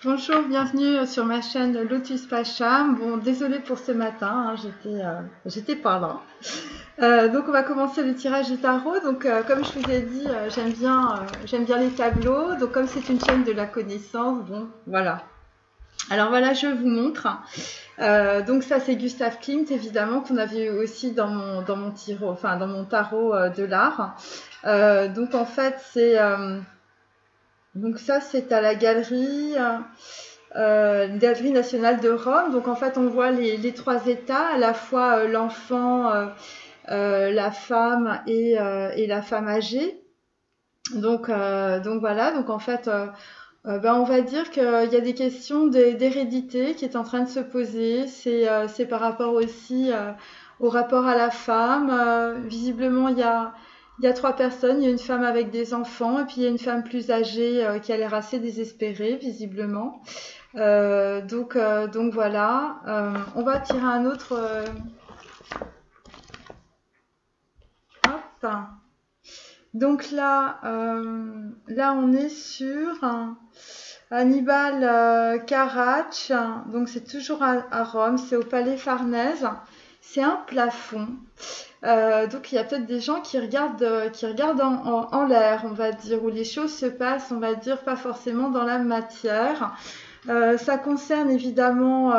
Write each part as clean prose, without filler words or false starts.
Bonjour, bienvenue sur ma chaîne Lotus Pacham. Bon, désolée pour ce matin, hein, j'étais pas là. Donc on va commencer le tirage du tarot. Donc comme je vous ai dit, j'aime bien les tableaux. Donc comme c'est une chaîne de la connaissance, bon voilà. Alors voilà, je vous montre. Donc ça c'est Gustav Klimt évidemment qu'on a vu aussi dans mon tarot, enfin dans mon tarot de l'art. Donc en fait c'est donc ça c'est à la galerie nationale de Rome. Donc en fait on voit les trois états, à la fois l'enfant, la femme et la femme âgée. Donc voilà, donc en fait ben, on va dire qu'il y a des questions d'hérédité qui est en train de se poser. C'est par rapport aussi au rapport à la femme. Visiblement il y a trois personnes. Il y a une femme avec des enfants et puis il y a une femme plus âgée qui a l'air assez désespérée visiblement. Donc voilà. On va tirer un autre. Hop. Donc là on est sur Hannibal Carracci. Donc c'est toujours à Rome, c'est au Palais Farnèse. C'est un plafond. Donc il y a peut-être des gens qui regardent en l'air, on va dire, où les choses se passent, on va dire, pas forcément dans la matière. Ça concerne évidemment,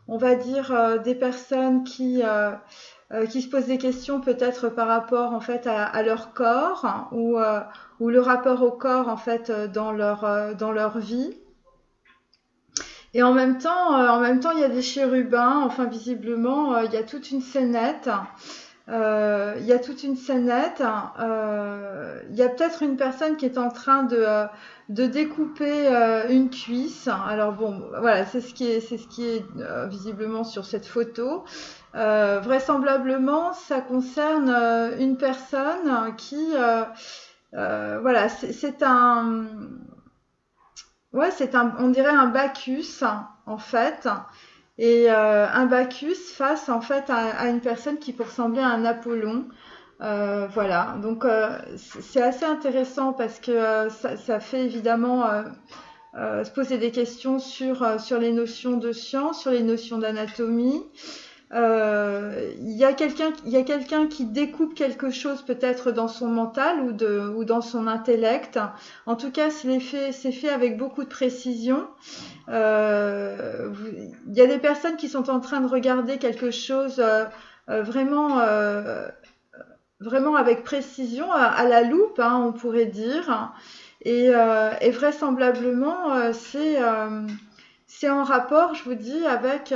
on va dire, des personnes qui se posent des questions peut-être par rapport en fait à leur corps, hein, ou le rapport au corps en fait dans leur vie. Et en même temps, il y a des chérubins. Enfin, visiblement, il y a toute une scénette. Il y a toute une scénette. Il y a peut-être une personne qui est en train de découper une cuisse. Alors bon, voilà, c'est ce qui est visiblement sur cette photo. Vraisemblablement, ça concerne une personne qui, voilà, on dirait un Bacchus en fait, et un Bacchus face en fait à une personne qui peut ressembler à un Apollon. Voilà, donc c'est assez intéressant parce que ça fait évidemment se poser des questions sur les notions de science, sur les notions d'anatomie. Il y a quelqu'un qui découpe quelque chose peut-être dans son mental ou dans son intellect. En tout cas, c'est fait avec beaucoup de précision. Il y a des personnes qui sont en train de regarder quelque chose vraiment avec précision, à la loupe, hein, on pourrait dire. Et vraisemblablement, c'est en rapport, je vous dis, avec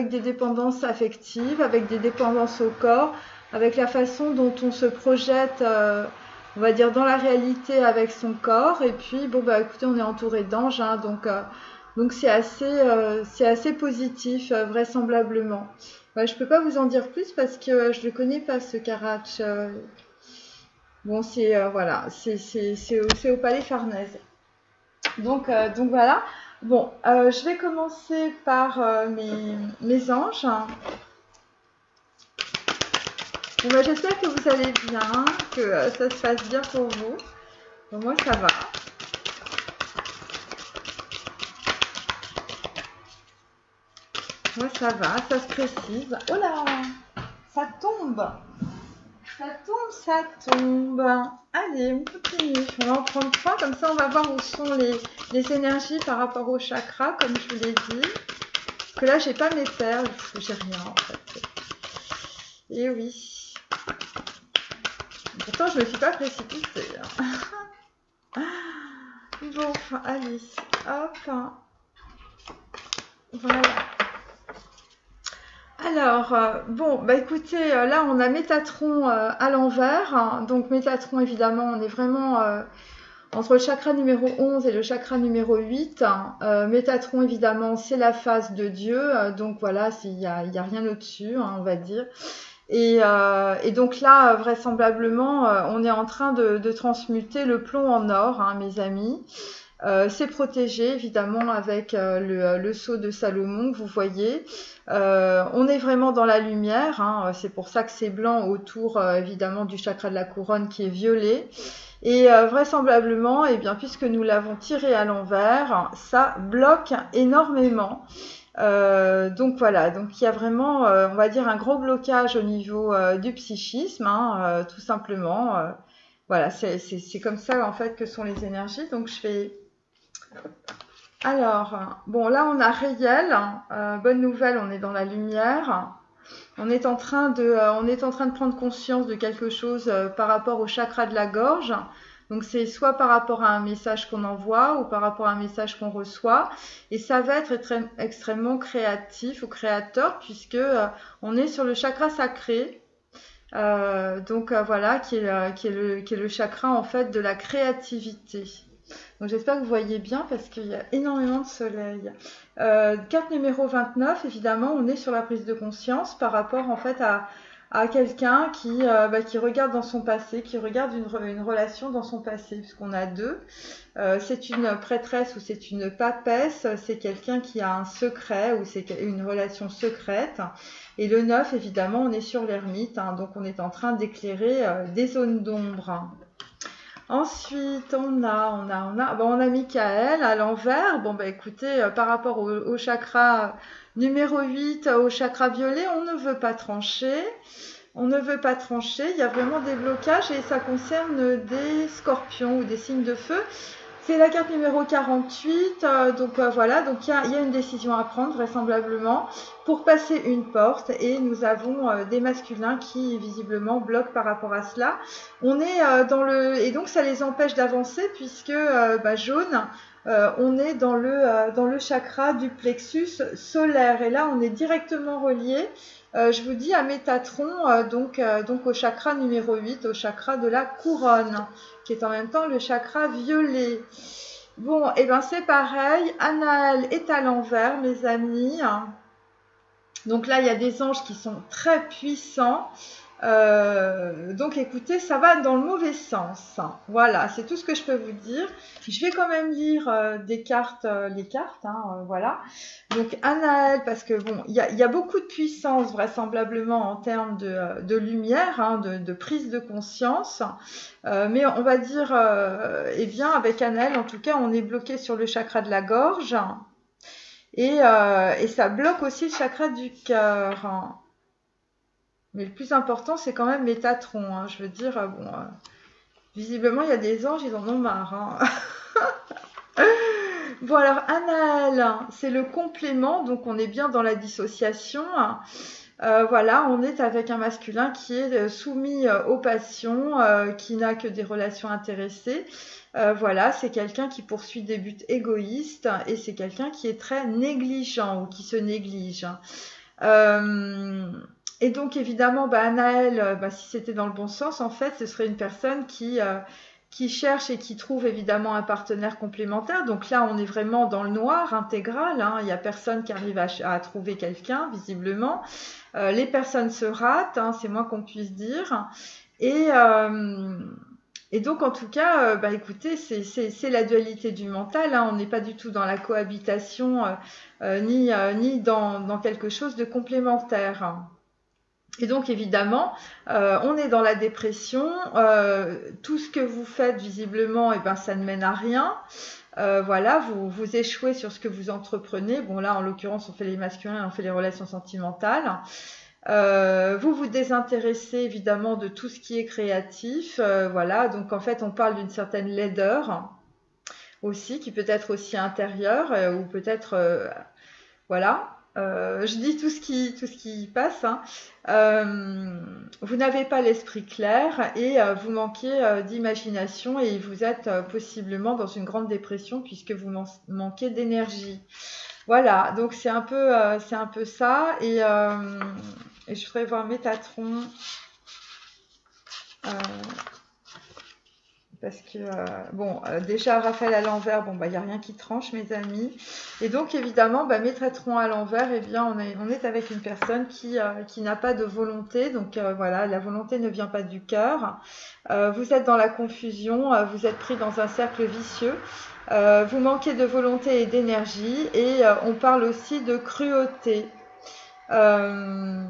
des dépendances affectives, avec des dépendances au corps, avec la façon dont on se projette, on va dire, dans la réalité avec son corps. Et puis, bon, bah écoutez, on est entouré d'anges, hein, donc c'est assez positif, vraisemblablement. Ouais, je peux pas vous en dire plus parce que je le connais pas, ce Carracci. Bon, voilà, c'est au Palais Farnèse. Donc voilà. Bon, je vais commencer par mes anges. Bon, bah, j'espère que vous allez bien, que ça se passe bien pour vous. Bon, moi, ça va. Moi, ça va, ça se précise. Oh là, ça tombe. Ça tombe. Allez, on continue. On va en prendre trois, comme ça on va voir où sont les énergies par rapport au chakra, comme je vous l'ai dit. Parce que là, j'ai pas mes perles, j'ai rien en fait. Et oui. Pourtant, je me suis pas précipitée. Bon, allez. Hop. Voilà. Alors, bon, bah écoutez, là on a Métatron à l'envers. Hein. Donc Métatron, évidemment, on est vraiment entre le chakra numéro 11 et le chakra numéro 8. Métatron, évidemment, c'est la face de Dieu. Donc voilà, il y a rien au-dessus, hein, on va dire. Et donc là, vraisemblablement, on est en train de transmuter le plomb en or, hein, mes amis. C'est protégé évidemment avec le sceau de Salomon que vous voyez. On est vraiment dans la lumière, hein, c'est pour ça que c'est blanc autour évidemment du chakra de la couronne qui est violet. Et vraisemblablement, eh bien, puisque nous l'avons tiré à l'envers, ça bloque énormément. Donc voilà, donc il y a vraiment, on va dire, un gros blocage au niveau du psychisme, hein, tout simplement. Voilà, c'est comme ça en fait que sont les énergies. Donc je vais... Alors, bon là on a réel, bonne nouvelle, on est dans la lumière. On est en train de prendre conscience de quelque chose par rapport au chakra de la gorge. Donc c'est soit par rapport à un message qu'on envoie ou par rapport à un message qu'on reçoit. Et ça va être extrêmement créatif ou créateur puisque on est sur le chakra sacré. Voilà, qui est le chakra en fait de la créativité. Donc j'espère que vous voyez bien parce qu'il y a énormément de soleil. Carte numéro 29, évidemment, on est sur la prise de conscience par rapport en fait à quelqu'un qui regarde dans son passé, qui regarde une relation dans son passé, puisqu'on a deux. C'est une prêtresse ou c'est une papesse, c'est quelqu'un qui a un secret ou c'est une relation secrète. Et le 9, évidemment, on est sur l'ermite, hein, donc on est en train d'éclairer des zones d'ombre. Ensuite, on a Michael à l'envers. Bon, bah écoutez, par rapport au chakra numéro 8, au chakra violet, on ne veut pas trancher. On ne veut pas trancher. Il y a vraiment des blocages et ça concerne des scorpions ou des signes de feu. C'est la carte numéro 48, voilà, donc il y a une décision à prendre vraisemblablement pour passer une porte et nous avons des masculins qui visiblement bloquent par rapport à cela. On est et donc ça les empêche d'avancer puisque jaune, on est dans le chakra du plexus solaire et là on est directement relié. Je vous dis à Métatron, donc au chakra numéro 8, au chakra de la couronne, qui est en même temps le chakra violet. Bon, et ben c'est pareil, Anaël est à l'envers, mes amis. Donc là, il y a des anges qui sont très puissants. Donc écoutez, ça va dans le mauvais sens. Voilà, c'est tout ce que je peux vous dire. Je vais quand même lire les cartes, hein, voilà. Donc Anaël, parce que bon, il y a beaucoup de puissance vraisemblablement en termes de lumière, hein, de prise de conscience. Mais on va dire, eh bien, avec Anaël, en tout cas, on est bloqué sur le chakra de la gorge. Et ça bloque aussi le chakra du cœur. Mais le plus important, c'est quand même Métatron. Hein. Je veux dire, visiblement, il y a des anges, ils en ont marre. Hein. Bon, alors, Anaël, c'est le complément. Donc, on est bien dans la dissociation. Voilà, on est avec un masculin qui est soumis aux passions, qui n'a que des relations intéressées. Voilà, c'est quelqu'un qui poursuit des buts égoïstes et c'est quelqu'un qui est très négligent ou qui se néglige. Et donc évidemment, Anaël, si c'était dans le bon sens, en fait, ce serait une personne qui cherche et qui trouve évidemment un partenaire complémentaire. Donc là, on est vraiment dans le noir intégral. Hein. Il n'y a personne qui arrive à trouver quelqu'un, visiblement. Les personnes se ratent, hein, c'est moins qu'on puisse dire. Et donc, en tout cas, écoutez, c'est la dualité du mental. Hein. On n'est pas du tout dans la cohabitation ni dans quelque chose de complémentaire. Et donc, évidemment, on est dans la dépression. Tout ce que vous faites, visiblement, ça ne mène à rien. Voilà, vous échouez sur ce que vous entreprenez. Bon, là, en l'occurrence, on fait les masculins, on fait les relations sentimentales. Vous vous désintéressez évidemment de tout ce qui est créatif, voilà, donc en fait on parle d'une certaine laideur aussi, qui peut être aussi intérieure, ou peut-être, voilà, je dis tout ce qui passe, hein. Vous n'avez pas l'esprit clair et vous manquez d'imagination et vous êtes possiblement dans une grande dépression puisque vous manquez d'énergie. Voilà, donc c'est un peu ça et je voudrais voir Métatron parce que déjà Raphaël à l'envers, il n'y a rien qui tranche, mes amis. Et donc évidemment, Métatron à l'envers, eh bien on est avec une personne qui n'a pas de volonté. Donc voilà, la volonté ne vient pas du cœur. Vous êtes dans la confusion, vous êtes pris dans un cercle vicieux. Vous manquez de volonté et d'énergie et on parle aussi de cruauté. Euh,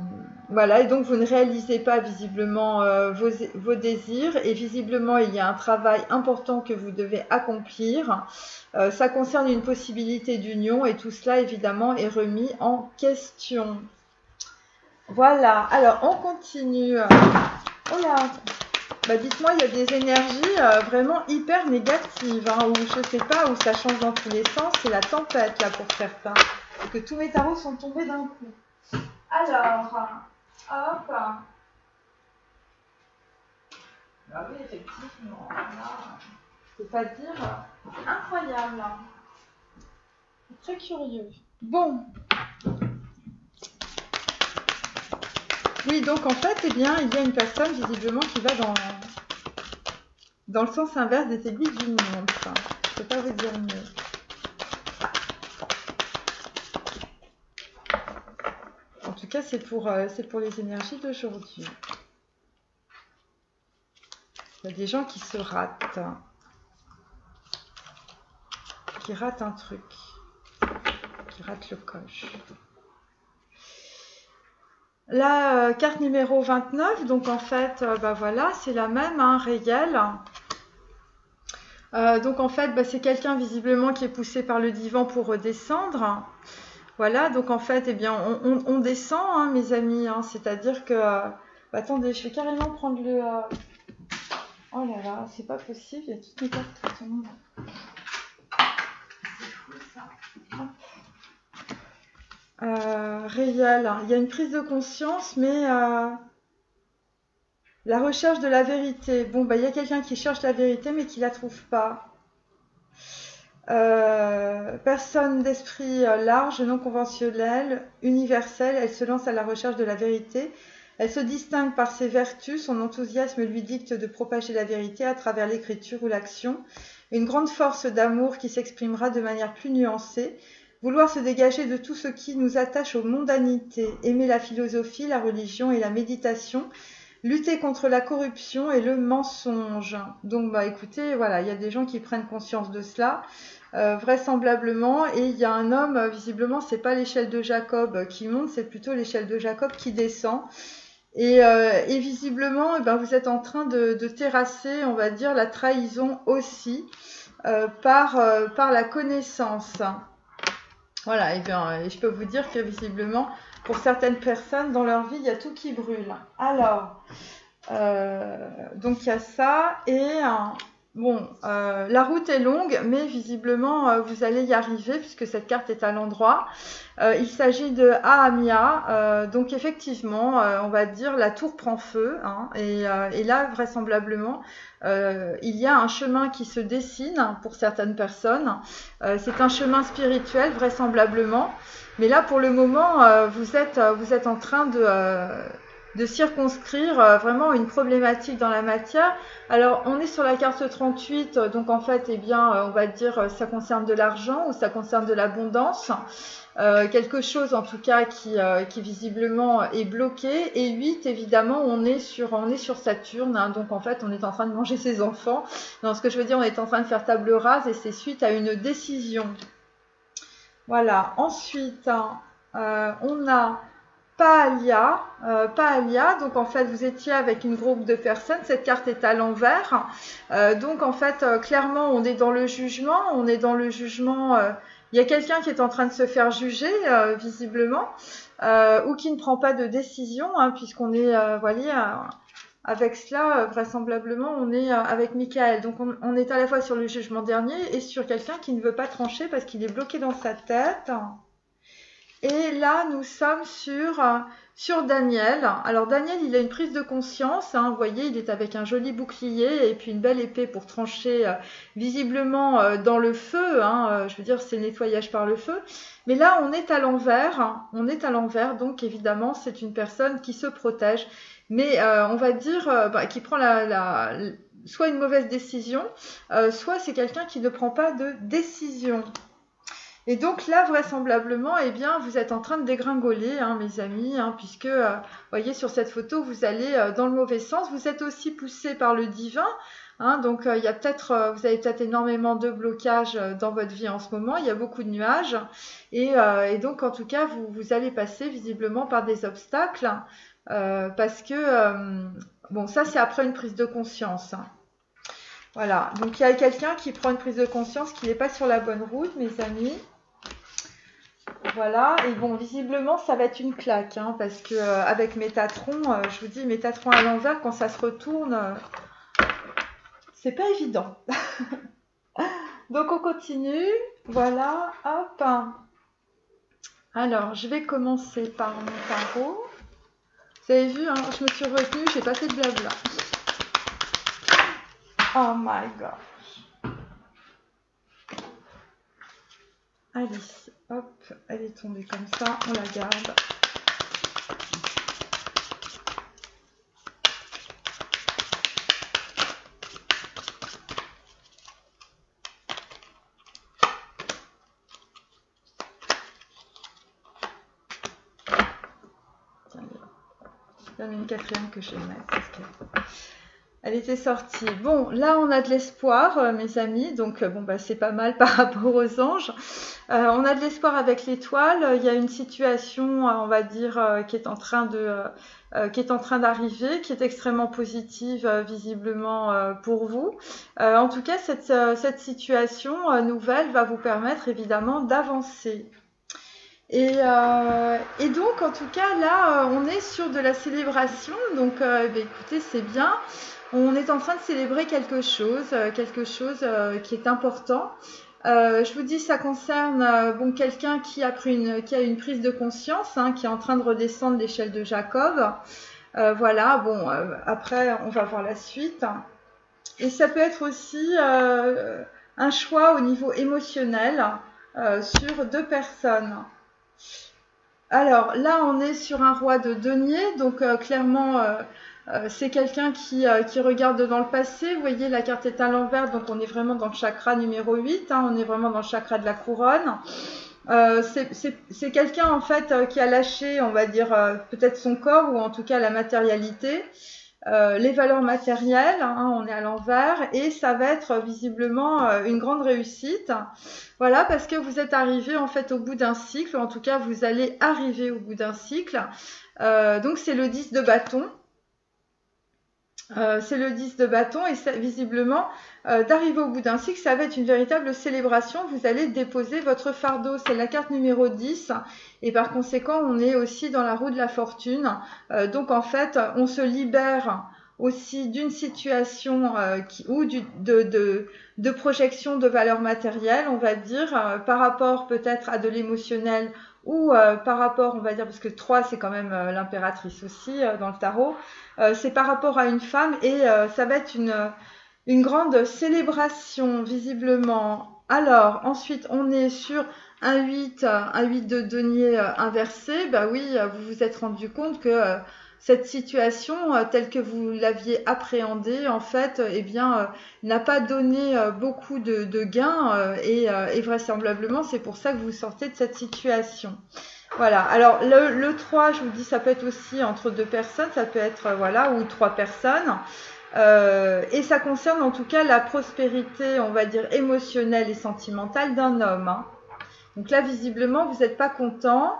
voilà, et donc vous ne réalisez pas visiblement vos désirs, et visiblement il y a un travail important que vous devez accomplir. Ça concerne une possibilité d'union, et tout cela évidemment est remis en question. Voilà, alors on continue. Oh là, bah dites-moi, il y a des énergies vraiment hyper négatives, hein, ou je sais pas, où ça change dans tous les sens, c'est la tempête là pour certains, et que tous mes tarots sont tombés d'un coup. Alors, hop. Ah oui, effectivement, là, c'est-à-dire incroyable, très curieux. Bon, oui, donc en fait, eh bien, il y a une personne visiblement qui va dans le sens inverse des aiguilles d'une montre. Je ne peux pas vous dire mieux. En tout cas, c'est pour les énergies d'aujourd'hui. Il y a des gens qui se ratent, qui ratent un truc, qui ratent le coche. La carte numéro 29, donc en fait, bah voilà, c'est la même, hein, réelle. Donc en fait, bah, c'est quelqu'un visiblement qui est poussé par le divan pour redescendre. Voilà, donc en fait, eh bien, on descend, hein, mes amis, hein, c'est-à-dire que... bah, attendez, je vais carrément prendre le... Oh là là, c'est pas possible, il y a toutes mes cartes qui tombent. C'est fou ça. Réel, il y a une prise de conscience, mais la recherche de la vérité. Bon, bah, il y a quelqu'un qui cherche la vérité, mais qui la trouve pas. Personne d'esprit large, non conventionnel, universel, elle se lance à la recherche de la vérité. Elle se distingue par ses vertus, son enthousiasme lui dicte de propager la vérité à travers l'écriture ou l'action. Une grande force d'amour qui s'exprimera de manière plus nuancée. Vouloir se dégager de tout ce qui nous attache aux mondanités, aimer la philosophie, la religion et la méditation, lutter contre la corruption et le mensonge. Donc, bah, écoutez, voilà, il y a des gens qui prennent conscience de cela. Vraisemblablement, et il y a un homme, visiblement c'est pas l'échelle de Jacob qui monte, c'est plutôt l'échelle de Jacob qui descend, et visiblement eh ben, vous êtes en train de terrasser, on va dire, la trahison aussi par la connaissance. Voilà, et bien et je peux vous dire que visiblement pour certaines personnes dans leur vie il y a tout qui brûle. Alors donc il y a ça, et bon, la route est longue, mais visiblement vous allez y arriver puisque cette carte est à l'endroit. Il s'agit de Ahamia, donc effectivement, on va dire la tour prend feu, hein, et là vraisemblablement il y a un chemin qui se dessine pour certaines personnes. C'est un chemin spirituel vraisemblablement, mais là pour le moment vous êtes en train de circonscrire vraiment une problématique dans la matière. Alors, on est sur la carte 38, donc en fait, eh bien, on va dire, ça concerne de l'argent ou ça concerne de l'abondance. Quelque chose, en tout cas, qui visiblement est bloqué. Et 8, évidemment, on est sur Saturne, hein, donc en fait, on est en train de manger ses enfants. Non, ce que je veux dire, on est en train de faire table rase et c'est suite à une décision. Voilà. Ensuite, on a Paalia, donc en fait vous étiez avec une groupe de personnes, cette carte est à l'envers, donc en fait clairement on est dans le jugement, il y a quelqu'un qui est en train de se faire juger visiblement, ou qui ne prend pas de décision, hein, puisqu'on est, voilà, avec cela vraisemblablement on est avec Michael, donc on est à la fois sur le jugement dernier et sur quelqu'un qui ne veut pas trancher parce qu'il est bloqué dans sa tête. Et là, nous sommes sur Daniel. Alors Daniel, il a une prise de conscience, hein, vous voyez, il est avec un joli bouclier et puis une belle épée pour trancher visiblement dans le feu, hein, je veux dire, c'est nettoyage par le feu. Mais là, on est à l'envers, donc évidemment, c'est une personne qui se protège, mais on va dire qui prend soit une mauvaise décision, soit c'est quelqu'un qui ne prend pas de décision. Et donc là, vraisemblablement, eh bien, vous êtes en train de dégringoler, hein, mes amis, hein, puisque, voyez, sur cette photo, vous allez dans le mauvais sens. Vous êtes aussi poussé par le divin. Hein, donc, il y a peut-être, vous avez peut-être énormément de blocages dans votre vie en ce moment. Il y a beaucoup de nuages. Et donc, en tout cas, vous allez passer visiblement par des obstacles parce que, bon, ça, c'est après une prise de conscience. Hein. Voilà. Donc, il y a quelqu'un qui prend une prise de conscience qui n'est pas sur la bonne route, mes amis. Voilà, et bon, visiblement, ça va être une claque, hein, parce que avec Métatron, je vous dis, Métatron à l'envers, quand ça se retourne, c'est pas évident. Donc, on continue. Voilà, hop. Alors, je vais commencer par mon tarot. Vous avez vu, hein, je me suis retenue, j'ai pas fait de blabla. Oh my god. Alice, hop, elle est tombée comme ça, on la garde. Il y en a une quatrième que je vais mettre parce qu'elle était sortie. Bon, là on a de l'espoir, mes amis, donc bon bah c'est pas mal par rapport aux anges. On a de l'espoir avec l'étoile. Il y a une situation, on va dire, qui est en train d'arriver, qui est extrêmement positive visiblement pour vous. En tout cas, cette situation nouvelle va vous permettre évidemment d'avancer. Et donc, en tout cas, là, on est sur de la célébration. Donc, écoutez, c'est bien. On est en train de célébrer quelque chose qui est important. Je vous dis, ça concerne bon, quelqu'un qui a une prise de conscience, hein, qui est en train de redescendre l'échelle de Jacob. Voilà, bon, après, on va voir la suite. Et ça peut être aussi un choix au niveau émotionnel sur deux personnes. Alors là, on est sur un roi de denier, donc clairement, c'est quelqu'un qui regarde dans le passé. Vous voyez, la carte est à l'envers, donc on est vraiment dans le chakra numéro 8, hein, on est vraiment dans le chakra de la couronne. C'est quelqu'un en fait qui a lâché, on va dire, peut-être son corps ou en tout cas la matérialité. Les valeurs matérielles, hein, on est à l'envers, et ça va être visiblement une grande réussite. Voilà, parce que vous êtes arrivé en fait au bout d'un cycle, en tout cas vous allez arriver au bout d'un cycle. Donc c'est le 10 de bâton. C'est le 10 de bâton et ça, visiblement, d'arriver au bout d'un cycle, ça va être une véritable célébration. Vous allez déposer votre fardeau. C'est la carte numéro 10 et par conséquent, on est aussi dans la roue de la fortune. Donc en fait, on se libère aussi d'une situation ou de projection de valeur matérielle, on va dire, par rapport peut-être à de l'émotionnel ou par rapport, on va dire, parce que 3 c'est quand même l'impératrice aussi dans le tarot, c'est par rapport à une femme et ça va être une grande célébration visiblement. Alors ensuite on est sur un 8 de denier inversé. Bah oui, vous vous êtes rendu compte que cette situation telle que vous l'aviez appréhendée en fait eh bien n'a pas donné beaucoup de gains et vraisemblablement c'est pour ça que vous sortez de cette situation. Voilà, alors le 3, je vous dis, ça peut être aussi entre deux personnes, ça peut être, voilà, ou trois personnes. Et ça concerne en tout cas la prospérité, on va dire, émotionnelle et sentimentale d'un homme. Hein. Donc là, visiblement, vous n'êtes pas content.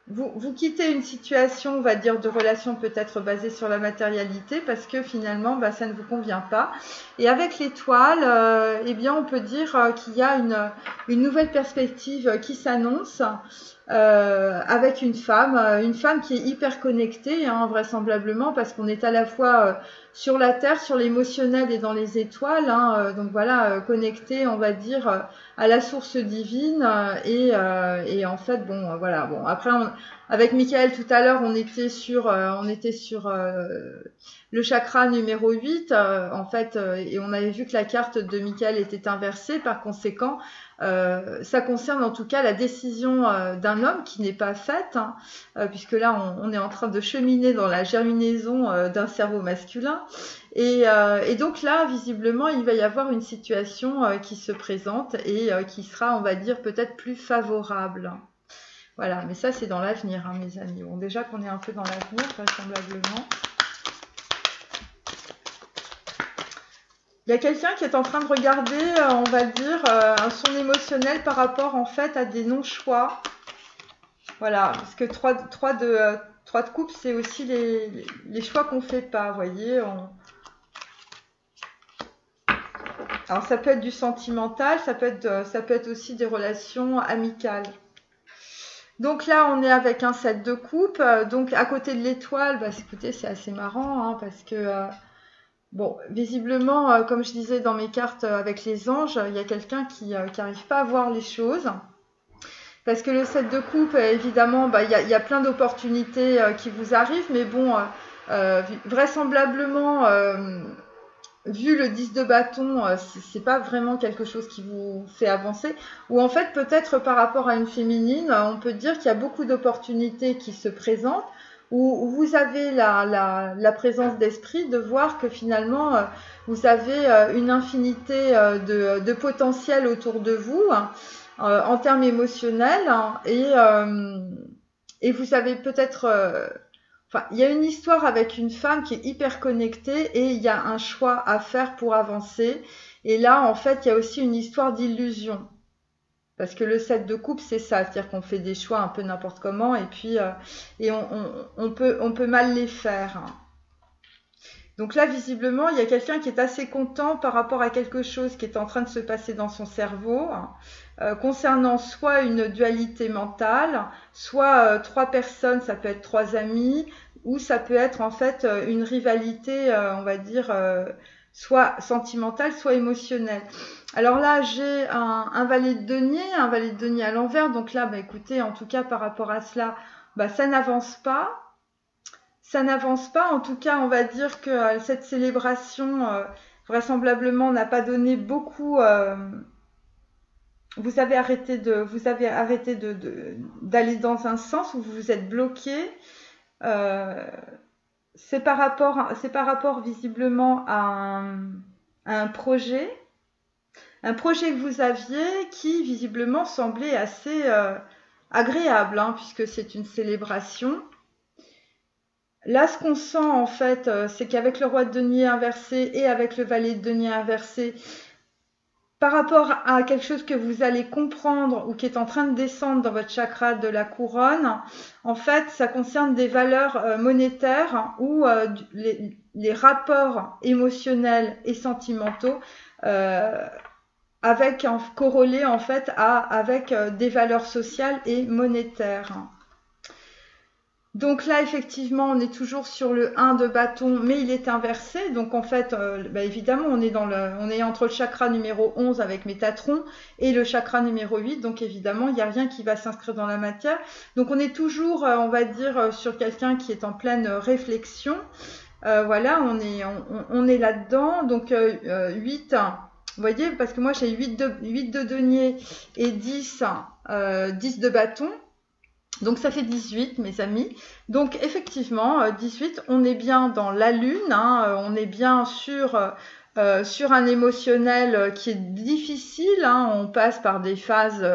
Vous quittez une situation, on va dire, de relation peut-être basée sur la matérialité parce que finalement, bah, ça ne vous convient pas. Et avec l'étoile, eh bien, on peut dire qu'il y a une nouvelle perspective qui s'annonce avec une femme qui est hyper connectée, hein, vraisemblablement, parce qu'on est à la fois sur la Terre, sur l'émotionnel et dans les étoiles. Hein, donc voilà, connecté, on va dire, à la source divine et en fait bon voilà bon après avec Michael tout à l'heure on était sur le chakra numéro 8 en fait et on avait vu que la carte de Michael était inversée par conséquent ça concerne en tout cas la décision d'un homme qui n'est pas faite hein, puisque là on est en train de cheminer dans la germinaison d'un cerveau masculin et donc là visiblement il va y avoir une situation qui se présente et qui sera on va dire peut-être plus favorable. Voilà, mais ça c'est dans l'avenir hein, mes amis. Bon déjà qu'on est un peu dans l'avenir vraisemblablement. Il y a quelqu'un qui est en train de regarder, on va dire, son émotionnel par rapport en fait à des non-choix. Voilà, parce que 3 de coupe, c'est aussi les choix qu'on fait pas, vous voyez. Alors ça peut être du sentimental, ça peut être aussi des relations amicales. Donc là, on est avec un 7 de coupe. Donc à côté de l'étoile, bah, écoutez, c'est assez marrant, hein, parce que bon, visiblement, comme je disais dans mes cartes avec les anges, il y a quelqu'un qui n'arrive pas à voir les choses. Parce que le 7 de coupe, évidemment, bah, il y a plein d'opportunités qui vous arrivent, mais bon, vraisemblablement, vu le 10 de bâton, c'est pas vraiment quelque chose qui vous fait avancer. Ou en fait, peut-être par rapport à une féminine, on peut dire qu'il y a beaucoup d'opportunités qui se présentent, où vous avez la présence d'esprit de voir que finalement, vous avez une infinité de potentiel autour de vous, en termes émotionnels, hein, et vous avez peut-être... Enfin, il y a une histoire avec une femme qui est hyper connectée et il y a un choix à faire pour avancer. Et là, en fait, il y a aussi une histoire d'illusion. Parce que le 7 de coupe, c'est ça, c'est-à-dire qu'on fait des choix un peu n'importe comment et puis on peut mal les faire. Donc là, visiblement, il y a quelqu'un qui est assez content par rapport à quelque chose qui est en train de se passer dans son cerveau, concernant soit une dualité mentale, soit 3 personnes, ça peut être 3 amis, ou ça peut être en fait une rivalité, on va dire, soit sentimentale, soit émotionnelle. Alors là, j'ai un valet de denier à l'envers. Donc là, bah, écoutez, en tout cas, par rapport à cela, bah, ça n'avance pas. Ça n'avance pas. En tout cas, on va dire que cette célébration, vraisemblablement, n'a pas donné beaucoup. Vous avez arrêté d'aller dans un sens où vous vous êtes bloqué. C'est par rapport visiblement à un projet que vous aviez qui visiblement semblait assez agréable, hein, puisque c'est une célébration. Là, ce qu'on sent en fait, c'est qu'avec le roi de denier inversé et avec le valet de denier inversé, par rapport à quelque chose que vous allez comprendre ou qui est en train de descendre dans votre chakra de la couronne, en fait, ça concerne des valeurs monétaires ou les rapports émotionnels et sentimentaux corrélés en fait avec des valeurs sociales et monétaires. Donc là, effectivement, on est toujours sur le 1 de bâton, mais il est inversé. Donc en fait, bah, évidemment, on est entre le chakra numéro 11 avec Métatron et le chakra numéro 8. Donc évidemment, il n'y a rien qui va s'inscrire dans la matière. Donc on est toujours, on va dire, sur quelqu'un qui est en pleine réflexion. Voilà, on est là-dedans. Donc 8, vous voyez, parce que moi j'ai 8 de denier et 10 de bâton. Donc ça fait 18, mes amis. Donc effectivement, 18, on est bien dans la lune, hein, on est bien sur un émotionnel qui est difficile, hein, on passe par des phases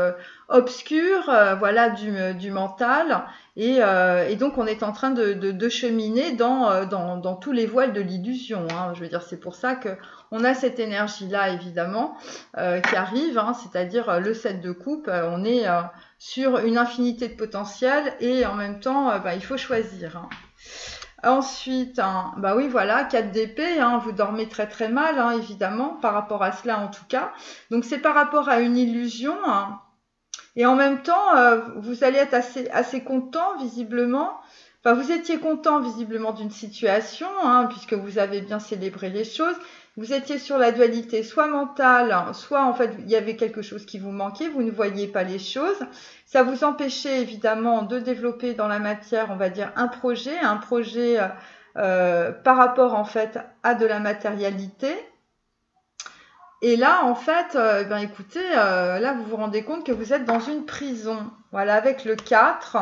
obscures, voilà, du mental, et donc on est en train de cheminer dans tous les voiles de l'illusion, hein. Je veux dire, c'est pour ça que on a cette énergie-là, évidemment, qui arrive, hein, c'est-à-dire le 7 de coupe, on est sur une infinité de potentiel et en même temps, bah, il faut choisir, hein. Ensuite, hein, bah oui, voilà, 4 d'épée, hein, vous dormez très très mal, hein, évidemment, par rapport à cela en tout cas. Donc c'est par rapport à une illusion, hein. Et en même temps, vous allez être assez content, visiblement. Enfin, vous étiez content, visiblement, d'une situation, hein, puisque vous avez bien célébré les choses. Vous étiez sur la dualité, soit mentale, soit en fait, il y avait quelque chose qui vous manquait, vous ne voyiez pas les choses. Ça vous empêchait, évidemment, de développer dans la matière, on va dire, un projet par rapport, en fait, à de la matérialité. Et là, en fait, ben écoutez, là, vous vous rendez compte que vous êtes dans une prison. Voilà, avec le 4.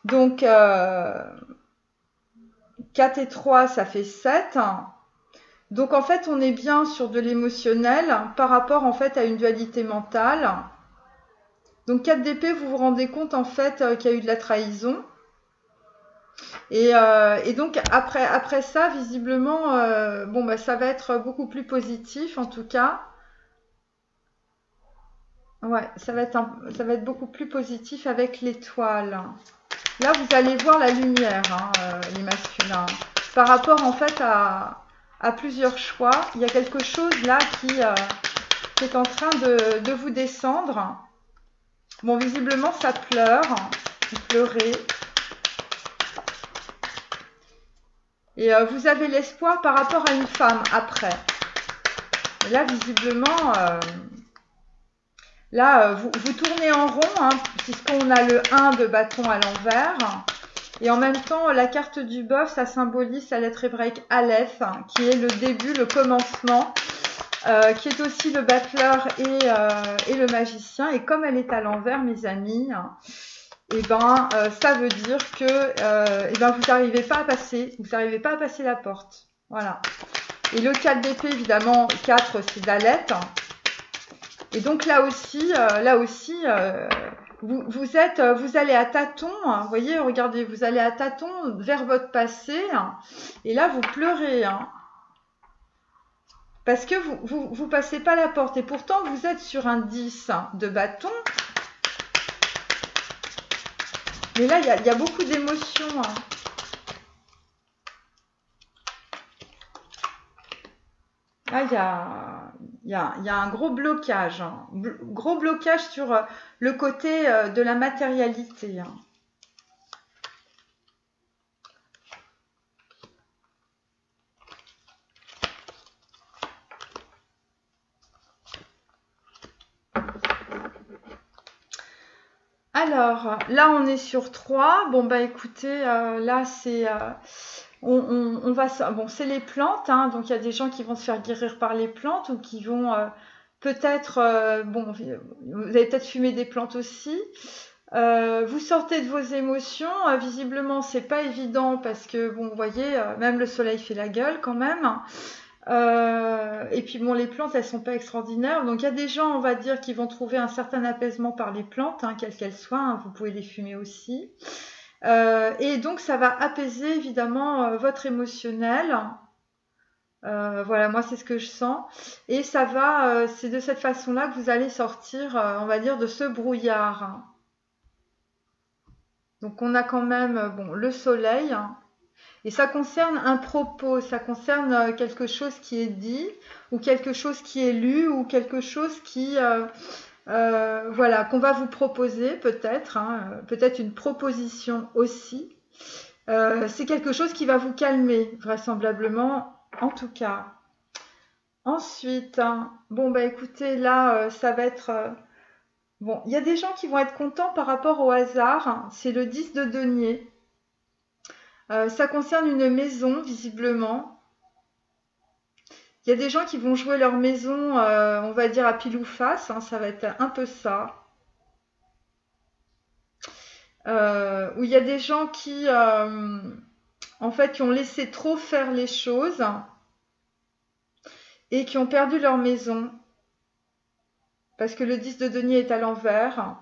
Donc, 4 et 3, ça fait 7. Donc, en fait, on est bien sur de l'émotionnel par rapport, en fait, à une dualité mentale. Donc, 4 d'épée, vous vous rendez compte, en fait, qu'il y a eu de la trahison. Et donc après ça, visiblement, bon bah ça va être beaucoup plus positif en tout cas. Ouais, ça va être beaucoup plus positif avec l'étoile. Là, vous allez voir la lumière, hein, les masculins. Par rapport en fait à plusieurs choix, il y a quelque chose là qui est en train de vous descendre. Bon, visiblement, ça pleure. Vous pleurez. Et vous avez l'espoir par rapport à une femme après. Et là, visiblement, là, vous tournez en rond, hein, puisqu'on a le 1 de bâton à l'envers. Et en même temps, la carte du bœuf, ça symbolise la lettre hébraïque Aleph, hein, qui est le début, le commencement, qui est aussi le battleur et le magicien. Et comme elle est à l'envers, mes amis, et ben, ça veut dire que et ben, vous n'arrivez pas à passer, la porte. Voilà. Et le 4 d'épée, évidemment, 4, c'est Dalet. Et donc là aussi, vous allez à tâtons, hein, vous voyez, regardez, vous allez à tâtons vers votre passé, hein, et là vous pleurez, hein, parce que vous passez pas la porte, et pourtant vous êtes sur un 10 de bâton, mais là il y a beaucoup d'émotions, hein. Là il y a un gros blocage, hein, gros blocage sur le côté de la matérialité, hein. Alors, là, on est sur 3. Bon, bah écoutez, là, c'est... on va... Bon, c'est les plantes, hein, donc il y a des gens qui vont se faire guérir par les plantes ou qui vont peut-être... bon, vous allez peut-être fumer des plantes aussi. Vous sortez de vos émotions. Visiblement, c'est pas évident parce que, bon, vous voyez, même le soleil fait la gueule quand même. Et puis bon, les plantes, elles sont pas extraordinaires. Donc il y a des gens, on va dire, qui vont trouver un certain apaisement par les plantes, hein, quelles qu'elles soient, hein, vous pouvez les fumer aussi. Et donc ça va apaiser évidemment votre émotionnel. Voilà, moi c'est ce que je sens. Et ça va, c'est de cette façon-là que vous allez sortir, on va dire, de ce brouillard. Donc on a quand même, bon, le soleil, hein. Et ça concerne un propos, ça concerne quelque chose qui est dit, ou quelque chose qui est lu, ou quelque chose qui, voilà, qu'on va vous proposer peut-être, hein, peut-être une proposition aussi. C'est quelque chose qui va vous calmer, vraisemblablement, en tout cas. Ensuite, hein, bon bah écoutez, là, ça va être... bon, il y a des gens qui vont être contents par rapport au hasard, hein. C'est le 10 de denier. Ça concerne une maison, visiblement. Il y a des gens qui vont jouer leur maison, on va dire à pile ou face, hein, ça va être un peu ça. Où il y a des gens qui, en fait, qui ont laissé trop faire les choses et qui ont perdu leur maison. Parce que le 10 de denier est à l'envers.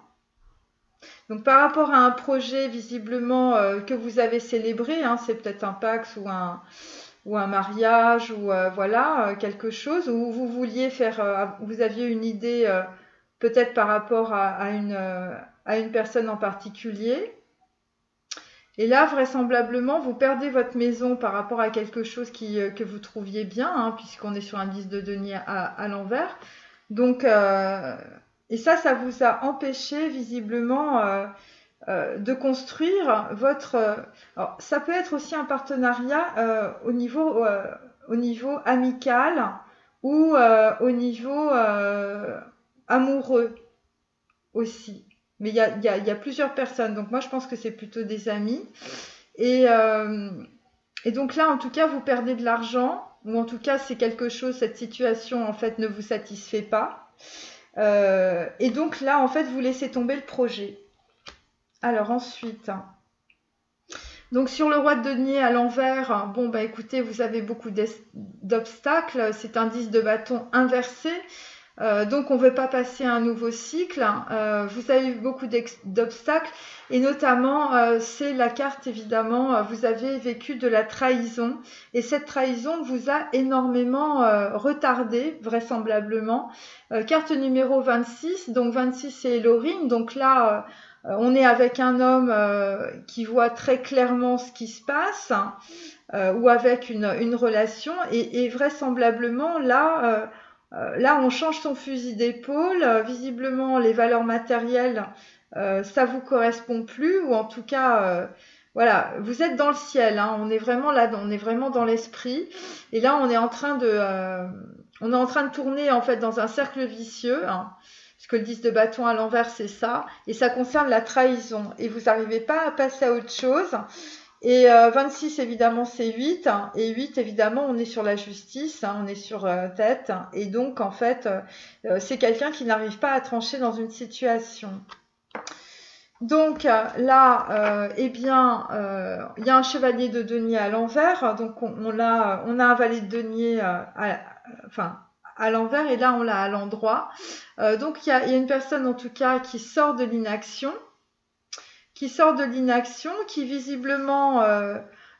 Donc par rapport à un projet visiblement que vous avez célébré, hein, c'est peut-être un Pax ou un mariage ou voilà, quelque chose où vous vouliez faire, vous aviez une idée peut-être par rapport à une personne en particulier. Et là, vraisemblablement, vous perdez votre maison par rapport à quelque chose que vous trouviez bien, hein, puisqu'on est sur un 10 de denier à l'envers. Donc, et ça vous a empêché visiblement de construire votre... alors, ça peut être aussi un partenariat au niveau amical ou au niveau amoureux aussi. Mais il y a plusieurs personnes, donc moi je pense que c'est plutôt des amis. Et, et donc là, en tout cas, vous perdez de l'argent, ou en tout cas, c'est quelque chose, cette situation en fait ne vous satisfait pas. Et donc là, en fait, vous laissez tomber le projet. Alors ensuite, donc sur le roi de denier à l'envers, bon bah écoutez, vous avez beaucoup d'obstacles, c'est un 10 de bâton inversé. Donc on ne veut pas passer à un nouveau cycle. Vous avez eu beaucoup d'obstacles et notamment c'est la carte évidemment, vous avez vécu de la trahison et cette trahison vous a énormément retardé vraisemblablement. Carte numéro 26, donc 26 c'est Elohim, donc là on est avec un homme qui voit très clairement ce qui se passe ou avec une relation et vraisemblablement là... Là, on change son fusil d'épaule. Visiblement, les valeurs matérielles, ça vous correspond plus, ou en tout cas, voilà, vous êtes dans le ciel. Hein, on est vraiment là, on est vraiment dans l'esprit. Et là, on est en train de tourner en fait dans un cercle vicieux. Hein, parce que le 10 de bâton à l'envers, c'est ça. Et ça concerne la trahison. Et vous n'arrivez pas à passer à autre chose. Et 26, évidemment, c'est 8. Et 8, évidemment, on est sur la justice, hein, on est sur tête. Et donc, en fait, c'est quelqu'un qui n'arrive pas à trancher dans une situation. Donc là, eh bien, il y a un chevalier de denier à l'envers. Donc, on a un valet de denier à l'envers. Et là, on l'a à l'endroit. Donc, il y a une personne, en tout cas, qui sort de l'inaction. Qui visiblement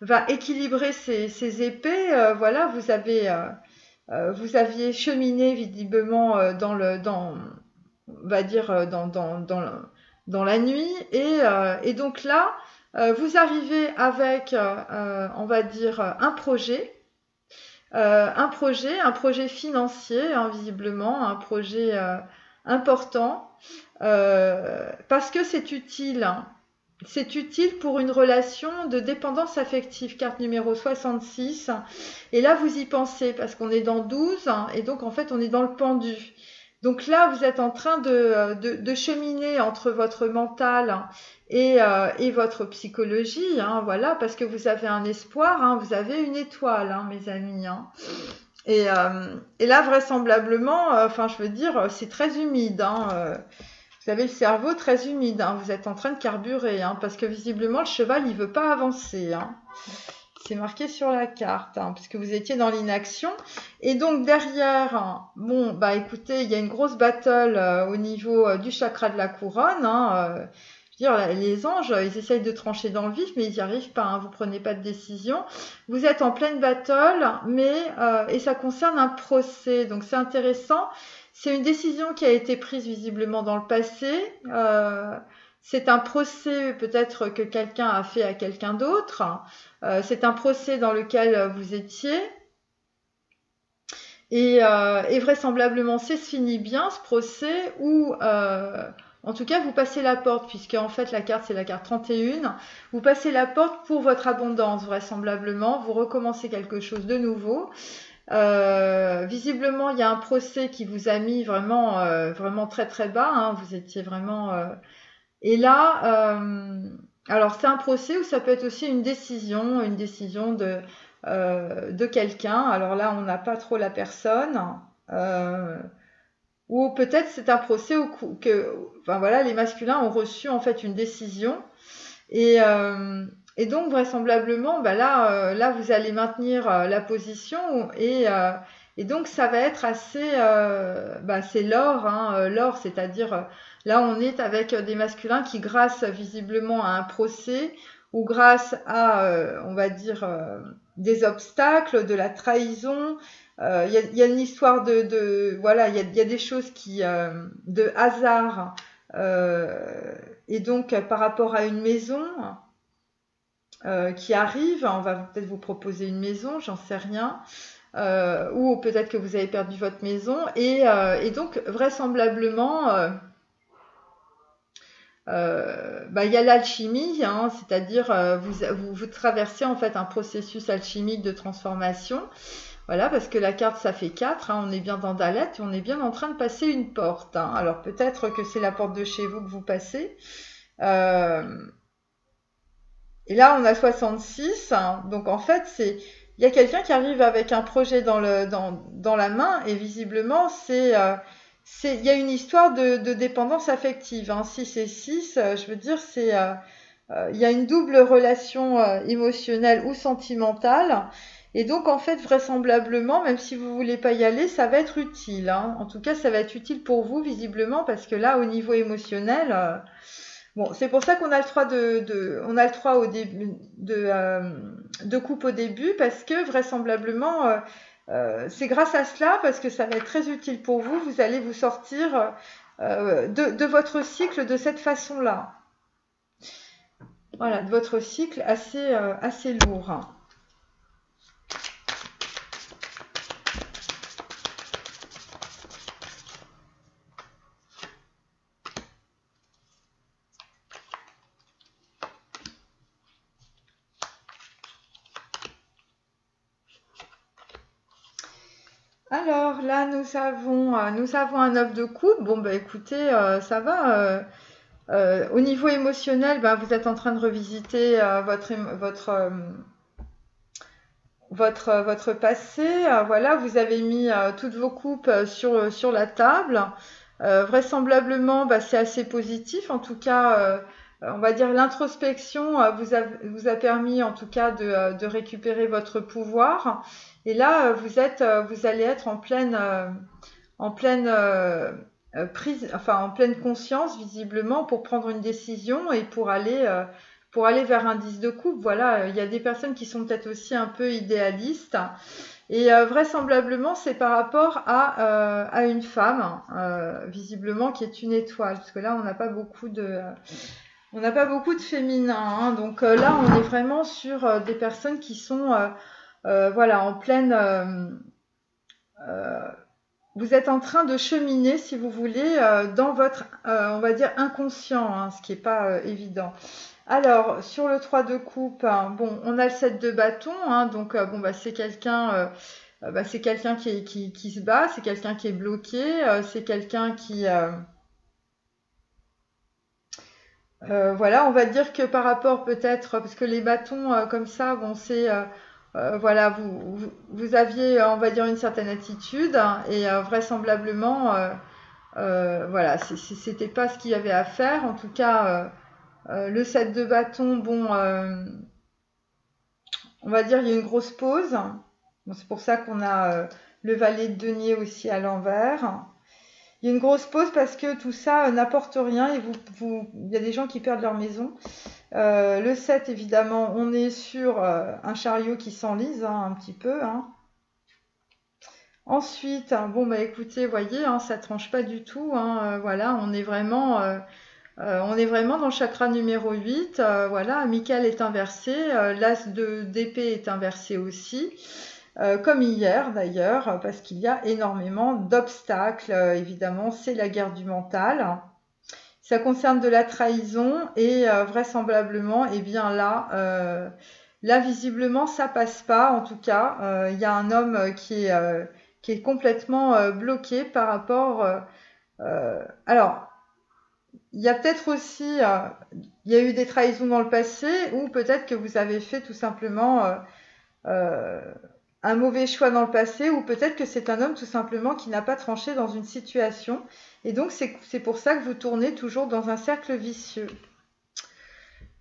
va équilibrer ses épées. Voilà, vous aviez cheminé visiblement on va dire dans la nuit, et donc là, vous arrivez avec, on va dire, un projet financier, hein, visiblement, un projet important, parce que c'est utile. Hein. C'est utile pour une relation de dépendance affective, carte numéro 66. Et là, vous y pensez parce qu'on est dans 12 et donc en fait, on est dans le pendu. Donc là, vous êtes en train de cheminer entre votre mental et votre psychologie, hein, voilà, parce que vous avez un espoir, hein, vous avez une étoile, hein, mes amis. Hein. Et là, vraisemblablement, je veux dire, c'est très humide, hein, vous avez le cerveau très humide, hein, vous êtes en train de carburer, hein, parce que visiblement le cheval il veut pas avancer. Hein. C'est marqué sur la carte, hein, puisque vous étiez dans l'inaction. Et donc derrière, bon, bah écoutez, il y a une grosse battle au niveau du chakra de la couronne. Hein, je veux dire, les anges, ils essayent de trancher dans le vif, mais ils n'y arrivent pas. Hein, vous prenez pas de décision. Vous êtes en pleine battle, et ça concerne un procès. Donc c'est intéressant. C'est une décision qui a été prise visiblement dans le passé. C'est un procès peut-être que quelqu'un a fait à quelqu'un d'autre. C'est un procès dans lequel vous étiez. Et vraisemblablement, c'est fini bien ce procès où, en tout cas, vous passez la porte, puisque en fait la carte c'est la carte 31. Vous passez la porte pour votre abondance, vraisemblablement. Vous recommencez quelque chose de nouveau. Visiblement, il y a un procès qui vous a mis vraiment, vraiment très très bas. Hein, vous étiez vraiment. Et là, alors c'est un procès ou ça peut être aussi une décision de quelqu'un. Alors là, on n'a pas trop la personne. Ou peut-être c'est un procès voilà, les masculins ont reçu en fait une décision et donc vraisemblablement, bah là, vous allez maintenir la position et donc ça va être assez, c'est l'or, hein, l'or, c'est-à-dire là on est avec des masculins qui, grâce visiblement à un procès ou grâce à, on va dire, des obstacles, de la trahison, y a une histoire voilà, il y a des choses de hasard, et donc par rapport à une maison. Qui arrive, on va peut-être vous proposer une maison, j'en sais rien, ou peut-être que vous avez perdu votre maison, et donc vraisemblablement, il y a l'alchimie, hein, c'est-à-dire vous traversez en fait un processus alchimique de transformation, voilà, parce que la carte ça fait 4, hein, on est bien dans Dalet, et on est bien en train de passer une porte, hein. Alors peut-être que c'est la porte de chez vous que vous passez, et là, on a 66. Hein, donc, en fait, il y a quelqu'un qui arrive avec un projet dans la main et visiblement, il y a une histoire de dépendance affective. Hein, 6 et 6, je veux dire, il y a une double relation émotionnelle ou sentimentale. Et donc, en fait, vraisemblablement, même si vous ne voulez pas y aller, ça va être utile, hein. En tout cas, ça va être utile pour vous, visiblement, parce que là, au niveau émotionnel, bon, c'est pour ça qu'on a le 3 on a le 3 au début de coupe au début, parce que vraisemblablement, c'est grâce à cela, parce que ça va être très utile pour vous, vous allez vous sortir de votre cycle de cette façon-là. Voilà, de votre cycle assez lourd. Alors là, nous avons un 9 de coupe. Bon, bah écoutez, ça va. Au niveau émotionnel, bah, vous êtes en train de revisiter votre passé. Voilà, vous avez mis toutes vos coupes sur la table. Vraisemblablement, bah, c'est assez positif. En tout cas, on va dire l'introspection vous a permis, en tout cas, de récupérer votre pouvoir. Et là, vous allez être en pleine prise, enfin en pleine conscience, visiblement, pour prendre une décision et pour aller vers un 10 de coupe. Voilà, il y a des personnes qui sont peut-être aussi un peu idéalistes. Et vraisemblablement, c'est par rapport à une femme, visiblement, qui est une étoile. Parce que là, on n'a pas beaucoup de féminin, hein. Donc là, on est vraiment sur des personnes qui sont voilà, en pleine... vous êtes en train de cheminer, si vous voulez, dans votre, on va dire, inconscient, hein, ce qui n'est pas évident. Alors, sur le 3 de coupe, hein, bon, on a le 7 de bâton, hein, donc bon, bah, c'est quelqu'un qui se bat, c'est quelqu'un qui est bloqué, c'est quelqu'un qui... voilà, on va dire que par rapport peut-être, parce que les bâtons comme ça, bon, c'est... voilà, vous aviez, on va dire, une certaine attitude, hein, et vraisemblablement, voilà, c'était pas ce qu'il y avait à faire. En tout cas, le 7 de bâton, bon, on va dire, il y a une grosse pause. Bon, c'est pour ça qu'on a le valet de denier aussi à l'envers. Il y a une grosse pause parce que tout ça n'apporte rien et il y a des gens qui perdent leur maison. Le 7, évidemment, on est sur un chariot qui s'enlise, hein, un petit peu, hein. Ensuite, hein, bon, bah écoutez, voyez, hein, ça tranche pas du tout, hein, voilà, on est vraiment dans le chakra numéro 8. Voilà, Michael est inversé, l'as d'épée est inversé aussi. Comme hier d'ailleurs, parce qu'il y a énormément d'obstacles, évidemment, c'est la guerre du mental. Ça concerne de la trahison et vraisemblablement, eh bien là visiblement, ça passe pas. En tout cas, il y a un homme qui est complètement bloqué par rapport... alors, il y a peut-être aussi... il y a eu des trahisons dans le passé ou peut-être que vous avez fait tout simplement... un mauvais choix dans le passé ou peut-être que c'est un homme tout simplement qui n'a pas tranché dans une situation et donc c'est pour ça que vous tournez toujours dans un cercle vicieux.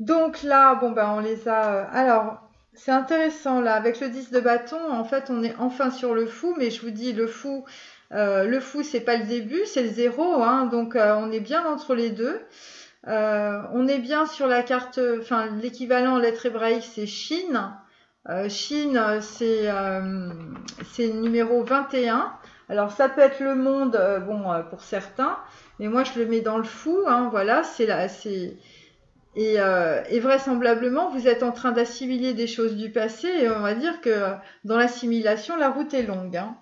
Donc là, bon ben on les a... alors, c'est intéressant là, avec le 10 de bâton, en fait on est enfin sur le fou, mais je vous dis le fou c'est pas le début, c'est le 0, hein, donc on est bien entre les deux. On est bien sur la carte, enfin l'équivalent en lettres hébraïques c'est Chine. Chine, c'est le numéro 21. Alors ça peut être le monde, pour certains, mais moi je le mets dans le fou, hein, voilà, et vraisemblablement vous êtes en train d'assimiler des choses du passé et on va dire que dans l'assimilation la route est longue, hein.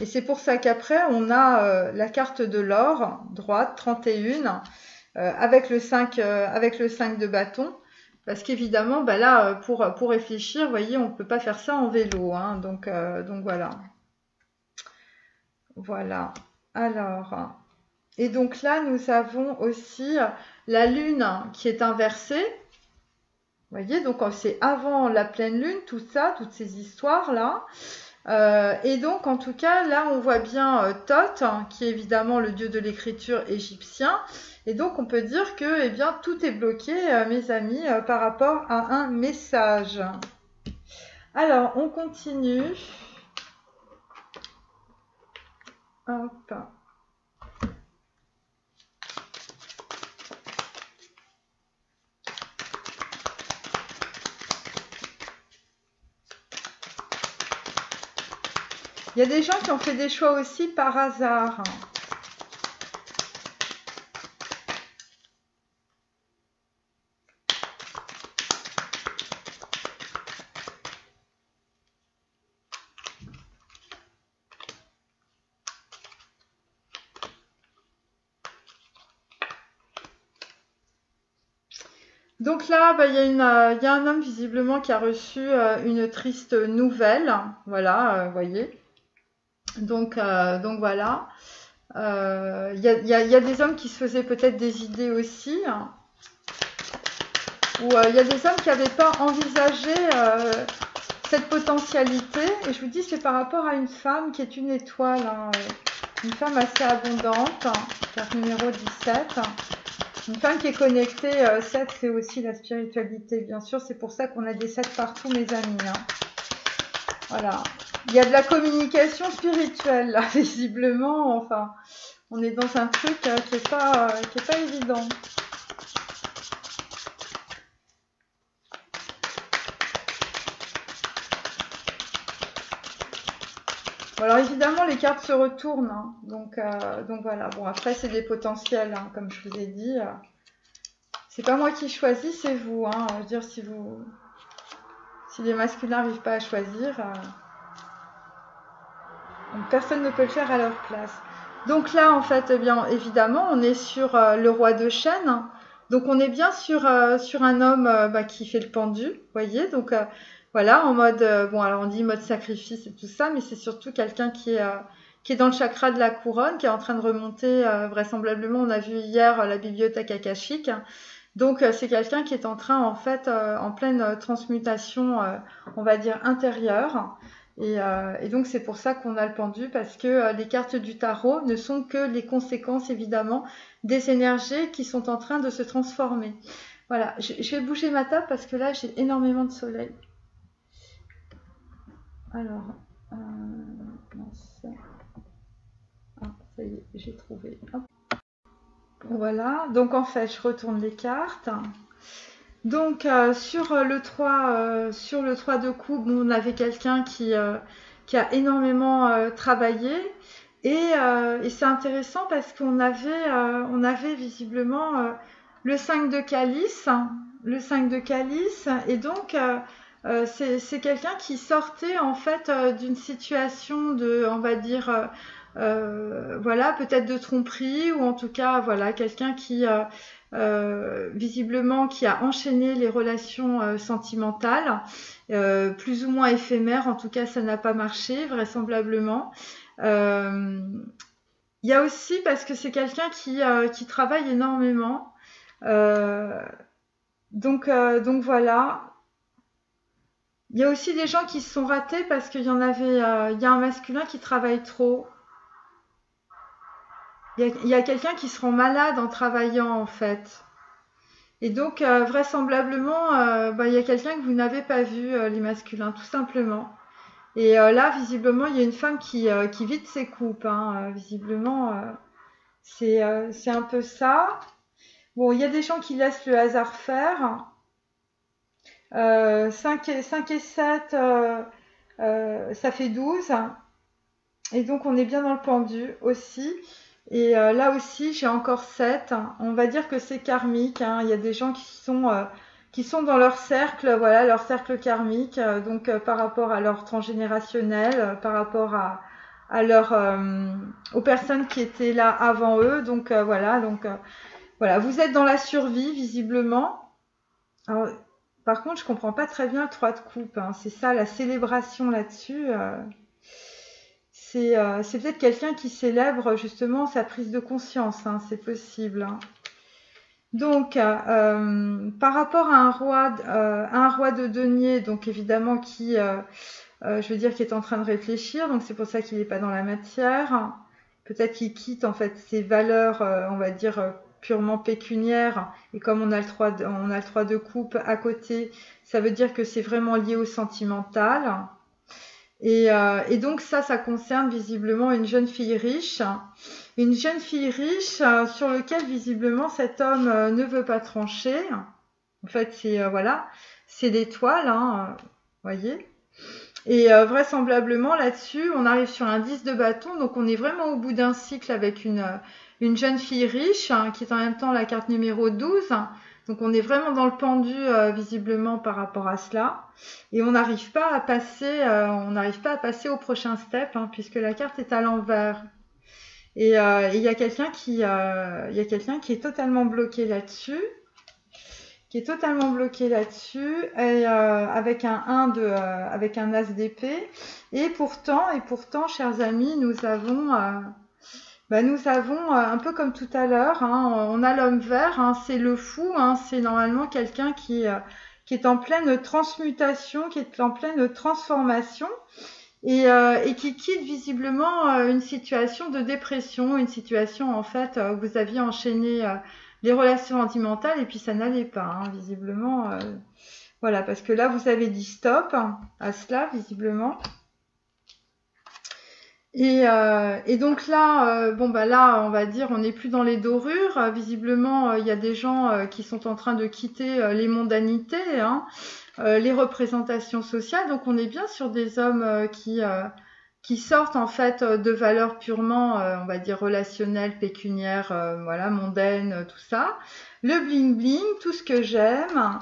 Et c'est pour ça qu'après on a la carte de l'or, droite, 31, avec le 5 de bâton. Parce qu'évidemment, bah là, pour réfléchir, vous voyez, on ne peut pas faire ça en vélo, hein, donc voilà. Voilà. Alors, et donc là, nous avons aussi la lune qui est inversée. Vous voyez, donc c'est avant la pleine lune, tout ça, toutes ces histoires-là. Et donc, en tout cas, là, on voit bien Thoth, hein, qui est évidemment le dieu de l'écriture égyptien. Et donc, on peut dire que, eh bien, tout est bloqué, mes amis, par rapport à un message. Alors, on continue. Hop. Il y a des gens qui ont fait des choix aussi par hasard. Donc là, bah, il y a un homme visiblement qui a reçu une triste nouvelle. Voilà, vous voyez. Donc voilà. Il y a des hommes qui se faisaient peut-être des idées aussi. Ou il y a des hommes qui n'avaient pas envisagé cette potentialité. Et je vous dis, c'est par rapport à une femme qui est une étoile, hein, une femme assez abondante, carte numéro 17. Une femme qui est connectée, 7, c'est aussi la spiritualité, bien sûr. C'est pour ça qu'on a des 7 partout, mes amis. Hein. Voilà. Il y a de la communication spirituelle, là, visiblement. Enfin, on est dans un truc qui est pas évident. Bon, alors évidemment, les cartes se retournent. Hein. Donc voilà. Bon, après, c'est des potentiels, hein, comme je vous ai dit. C'est pas moi qui choisis, c'est vous. Hein. Je veux dire, si les masculins n'arrivent pas à choisir, personne ne peut le faire à leur place. Donc là, en fait, eh bien, évidemment, on est sur le roi de chêne. Donc on est bien sur un homme bah, qui fait le pendu, vous voyez. Donc voilà, en mode, bon, alors on dit mode sacrifice et tout ça, mais c'est surtout quelqu'un qui est dans le chakra de la couronne, qui est en train de remonter, vraisemblablement, on a vu hier la bibliothèque akashique. Donc c'est quelqu'un qui est en train, en fait, en pleine transmutation, on va dire, intérieure. Et donc c'est pour ça qu'on a le pendu, parce que les cartes du tarot ne sont que les conséquences, évidemment, des énergies qui sont en train de se transformer. Voilà, je vais bouger ma table parce que là j'ai énormément de soleil. Alors, mince. Ah, ça y est, j'ai trouvé. Hop. Voilà, donc en fait je retourne les cartes. Donc sur le 3 de coupe, on avait quelqu'un qui a énormément travaillé et c'est intéressant parce on avait visiblement le 5 de calice, le 5 de calice et donc c'est quelqu'un qui sortait en fait d'une situation de, on va dire, voilà, peut-être de tromperie ou en tout cas, voilà, quelqu'un qui visiblement qui a enchaîné les relations sentimentales, plus ou moins éphémères, en tout cas ça n'a pas marché vraisemblablement. Il y a aussi parce que c'est quelqu'un qui travaille énormément. Euh, donc voilà. Il y a aussi des gens qui se sont ratés parce qu'il y en avait, il y a un masculin qui travaille trop. Il y a quelqu'un qui se rend malade en travaillant en fait. Et donc vraisemblablement, bah, il y a quelqu'un que vous n'avez pas vu, les masculins, tout simplement. Et là, visiblement, il y a une femme qui vide ses coupes. Hein, visiblement, c'est un peu ça. Bon, il y a des gens qui laissent le hasard faire. 5 et 7, ça fait 12. Et donc, on est bien dans le pendu aussi. Et là aussi, j'ai encore 7. On va dire que c'est karmique. Hein. Il y a des gens qui sont dans leur cercle, voilà, leur cercle karmique. Donc, par rapport à leur transgénérationnel, par rapport à leur, aux personnes qui étaient là avant eux. Donc, voilà. Donc, voilà. Vous êtes dans la survie, visiblement. Alors, par contre, je comprends pas très bien le 3 de coupe. Hein. C'est ça, la célébration là-dessus. C'est peut-être quelqu'un qui célèbre justement sa prise de conscience, hein, c'est possible. Hein. Donc, par rapport à un roi de denier, donc évidemment je veux dire, qui est en train de réfléchir, donc c'est pour ça qu'il n'est pas dans la matière. Peut-être qu'il quitte en fait ses valeurs, on va dire purement pécuniaire. Et comme on a le 3 de coupe à côté, ça veut dire que c'est vraiment lié au sentimental. Et donc ça concerne visiblement une jeune fille riche. Une jeune fille riche sur lequel visiblement cet homme ne veut pas trancher. En fait, voilà, c'est l'étoile, hein, voyez. Et vraisemblablement là-dessus, on arrive sur un 10 de bâton, donc on est vraiment au bout d'un cycle avec une jeune fille riche, hein, qui est en même temps la carte numéro 12. Donc on est vraiment dans le pendu visiblement par rapport à cela. Et on n'arrive pas à passer au prochain step, hein, puisque la carte est à l'envers. Et il y a quelqu'un qui est totalement bloqué là-dessus. Et, avec avec un as d'épée. Et pourtant, chers amis, nous avons un peu comme tout à l'heure, hein, on a l'homme vert, hein, c'est le fou, hein, c'est normalement quelqu'un qui est en pleine transmutation, qui est en pleine transformation et qui quitte visiblement une situation de dépression, une situation en fait où vous aviez enchaîné les relations sentimentales et puis ça n'allait pas, hein, visiblement. Voilà, parce que là vous avez dit stop à cela visiblement. Et donc là, là, on va dire, on n'est plus dans les dorures. Visiblement, il y a des gens qui sont en train de quitter les mondanités, hein, les représentations sociales. Donc, on est bien sur des hommes qui sortent en fait de valeurs purement, on va dire, relationnelles, pécuniaires, voilà, mondaines, tout ça. Le bling bling, tout ce que j'aime.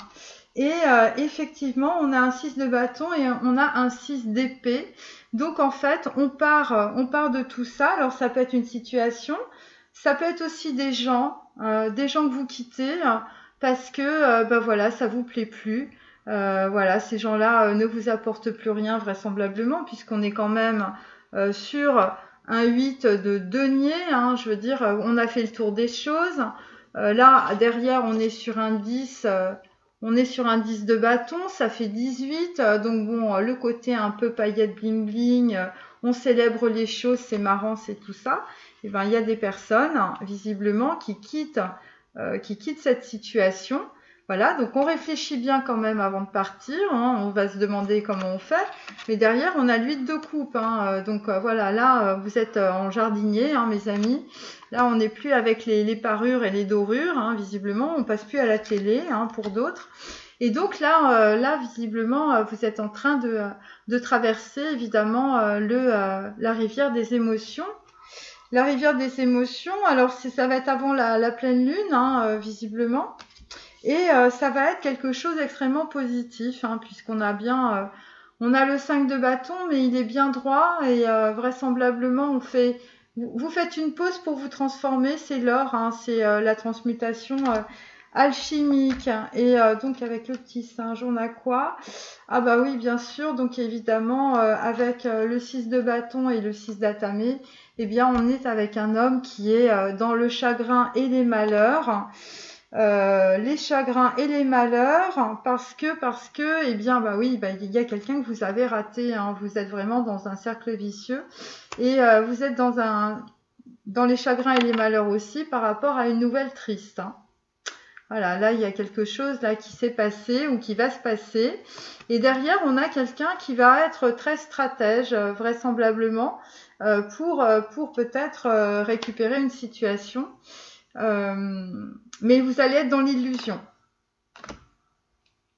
Et effectivement, on a un 6 de bâton et on a un 6 d'épée. Donc en fait, on part de tout ça. Alors ça peut être une situation, ça peut être aussi des gens que vous quittez parce que voilà, ça vous plaît plus. Voilà, ces gens-là ne vous apportent plus rien vraisemblablement puisqu'on est quand même sur un 8 de denier. Hein, je veux dire, on a fait le tour des choses. Là, derrière, on est sur un 10. On est sur un 10 de bâton, ça fait 18, donc bon, le côté un peu paillette bling bling, on célèbre les choses, c'est marrant, c'est tout ça. Et ben il y a des personnes, visiblement, qui quittent cette situation. Voilà, donc on réfléchit bien quand même avant de partir, hein, on va se demander comment on fait, mais derrière on a l'huile de coupe, hein, donc voilà, là vous êtes en jardinier, hein, mes amis. Là, on n'est plus avec les parures et les dorures, hein, visiblement. On passe plus à la télé, hein, pour d'autres. Et donc là, visiblement, vous êtes en train de traverser, évidemment, la rivière des émotions. La rivière des émotions, alors ça va être avant la pleine lune, hein, visiblement. Et ça va être quelque chose d'extrêmement positif, hein, puisqu'on a bien... on a le 5 de bâton, mais il est bien droit. Et vraisemblablement, vous faites une pause pour vous transformer, c'est l'or, hein, c'est la transmutation alchimique. Et donc avec le petit singe, on a quoi? Ah bah oui, bien sûr, donc évidemment avec le 6 de bâton et le 6 d'atamé, eh bien on est avec un homme qui est dans le chagrin et les malheurs. Les chagrins et les malheurs parce que eh bien bah oui, il y a quelqu'un que vous avez raté, hein, vous êtes vraiment dans un cercle vicieux et vous êtes dans les chagrins et les malheurs aussi par rapport à une nouvelle triste, hein. Voilà, là il y a quelque chose là qui s'est passé ou qui va se passer et derrière on a quelqu'un qui va être très stratège vraisemblablement pour peut-être récupérer une situation. Mais vous allez être dans l'illusion.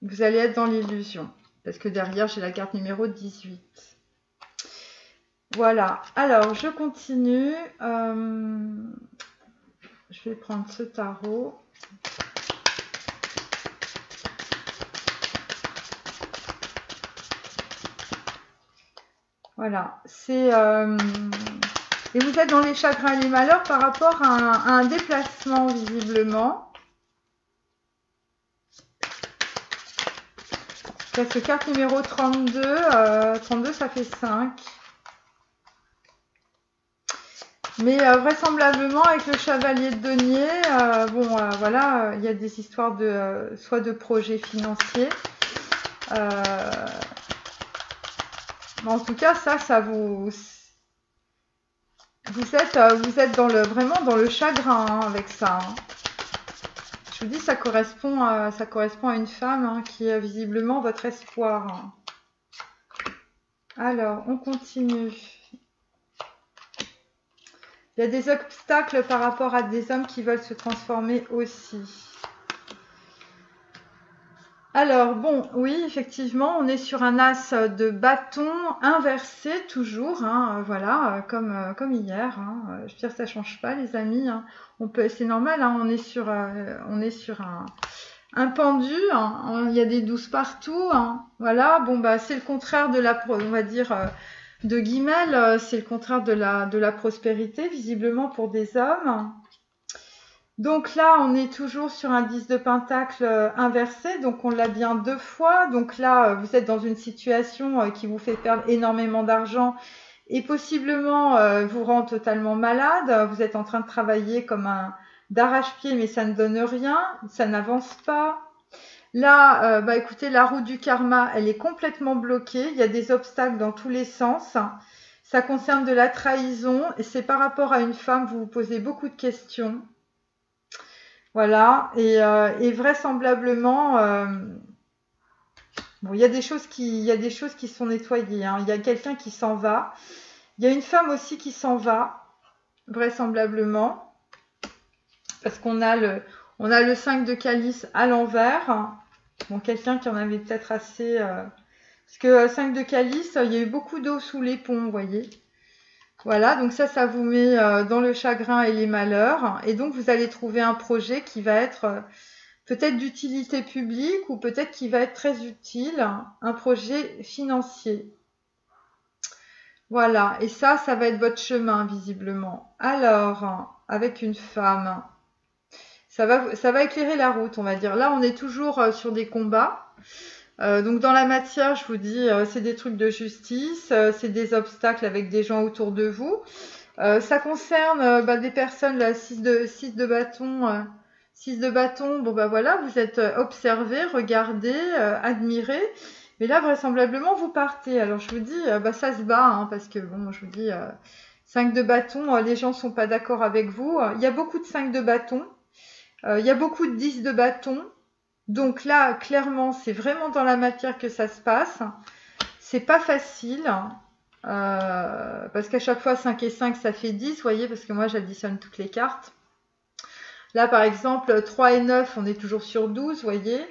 Vous allez être dans l'illusion. Parce que derrière, j'ai la carte numéro 18. Voilà. Alors, je continue. Je vais prendre ce tarot. Voilà. Et vous êtes dans les chagrins et les malheurs par rapport à un déplacement, visiblement. Parce que carte numéro 32, 32 ça fait 5. Mais vraisemblablement avec le chevalier de denier, voilà, il y a des histoires soit de projets financiers. Mais en tout cas, ça vous... Vous êtes vraiment dans le chagrin, hein, avec ça, hein. vous dis, ça correspond à une femme hein, qui est visiblement votre espoir. Alors, on continue. Il y a des obstacles par rapport à des hommes qui veulent se transformer aussi. Alors, bon, oui, effectivement, on est sur un as de bâton inversé toujours, hein, voilà, comme hier. Hein. Je veux dire, ça change pas, les amis. Hein. C'est normal, hein, on est sur un pendu, hein, il y a des 12 partout. Hein, voilà, bon, bah, c'est le contraire de on va dire, de Guimel, c'est le contraire de la prospérité, visiblement, pour des hommes. Donc là, on est toujours sur un 10 de pentacle inversé, donc on l'a bien 2 fois. Donc là, vous êtes dans une situation qui vous fait perdre énormément d'argent et possiblement vous rend totalement malade. Vous êtes en train de travailler comme un d'arrache-pied, mais ça ne donne rien, ça n'avance pas. Là, bah écoutez, la roue du karma, elle est complètement bloquée. Il y a des obstacles dans tous les sens. Ça concerne de la trahison et c'est par rapport à une femme, vous vous posez beaucoup de questions. Voilà, et vraisemblablement, bon, il y a des choses qui sont nettoyées. Hein. Il y a quelqu'un qui s'en va. Il y a une femme aussi qui s'en va, vraisemblablement, parce qu'on a le 5 de calice à l'envers. Bon, quelqu'un qui en avait peut-être assez, parce que 5 de calice, il y a eu beaucoup d'eau sous les ponts, vous voyez. Voilà, donc ça vous met dans le chagrin et les malheurs. Et donc, vous allez trouver un projet qui va être peut-être d'utilité publique ou peut-être qui va être très utile, un projet financier. Voilà, et ça va être votre chemin, visiblement. Alors, avec une femme, ça va éclairer la route, on va dire. Là, on est toujours sur des combats. Donc dans la matière, je vous dis, c'est des trucs de justice, c'est des obstacles avec des gens autour de vous. Ça concerne des personnes, là, 6 de bâton. 6 de bâton, bon bah voilà, vous êtes observé, regardé, admiré. Mais là, vraisemblablement, vous partez. Alors je vous dis, ça se bat, hein, parce que bon, je vous dis, 5 de bâton, les gens sont pas d'accord avec vous. Il y a beaucoup de 5 de bâton. Il y a beaucoup de 10 de bâton. Donc là, clairement, c'est vraiment dans la matière que ça se passe. C'est pas facile, parce qu'à chaque fois, 5 et 5, ça fait 10, vous voyez, parce que moi, j'additionne toutes les cartes. Là, par exemple, 3 et 9, on est toujours sur 12, vous voyez.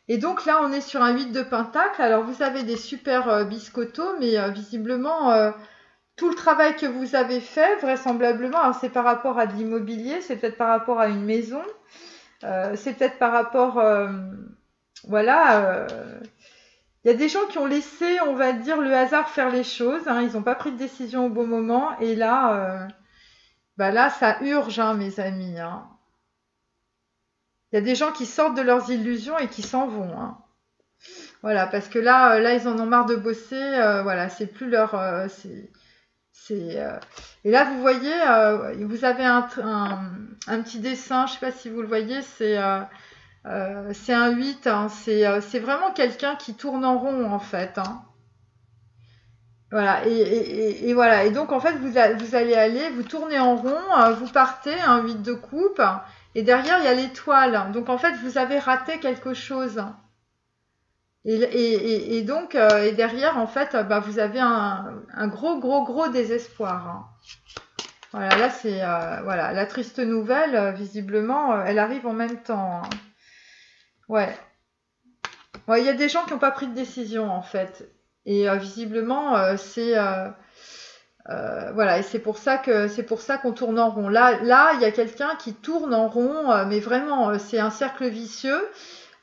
Et donc là, on est sur un 8 de pentacle. Alors, vous avez des super biscottos, mais visiblement, tout le travail que vous avez fait, vraisemblablement, alors c'est par rapport à de l'immobilier, c'est peut-être par rapport à une maison. C'est peut-être par rapport, voilà, il y a des gens qui ont laissé, on va dire, le hasard faire les choses. Hein, ils n'ont pas pris de décision au bon moment. Et là, là, ça urge, hein, mes amis. Hein. Il y a des gens qui sortent de leurs illusions et qui s'en vont. Hein. Voilà, parce que là, ils en ont marre de bosser. Voilà, c'est plus leur, Et là, vous voyez, vous avez un petit dessin, je ne sais pas si vous le voyez, c'est un 8, hein, c'est vraiment quelqu'un qui tourne en rond, en fait. Hein. Voilà, et voilà. Et donc, en fait, vous allez vous tournez en rond, vous partez, un 8 de coupe, et derrière, il y a l'étoile. Donc, en fait, vous avez raté quelque chose. Et donc, et derrière, en fait, vous avez un gros désespoir. Hein. Voilà, là, c'est voilà, la triste nouvelle, visiblement, elle arrive en même temps. Hein. Ouais. Ouais, il y a des gens qui n'ont pas pris de décision, en fait. Et visiblement, voilà, et c'est pour ça qu'on tourne en rond. Là, il y a quelqu'un qui tourne en rond, mais vraiment, c'est un cercle vicieux.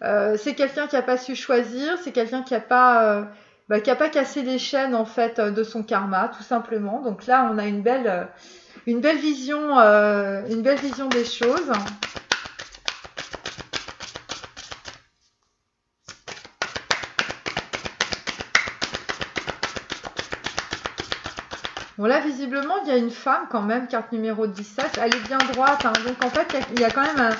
C'est quelqu'un qui n'a pas su choisir, c'est quelqu'un qui n'a pas cassé les chaînes en fait de son karma, tout simplement. Donc là, on a une belle vision des choses. Bon là, visiblement, il y a une femme quand même, carte numéro 17, elle est bien droite. Hein. Donc en fait, il y a quand même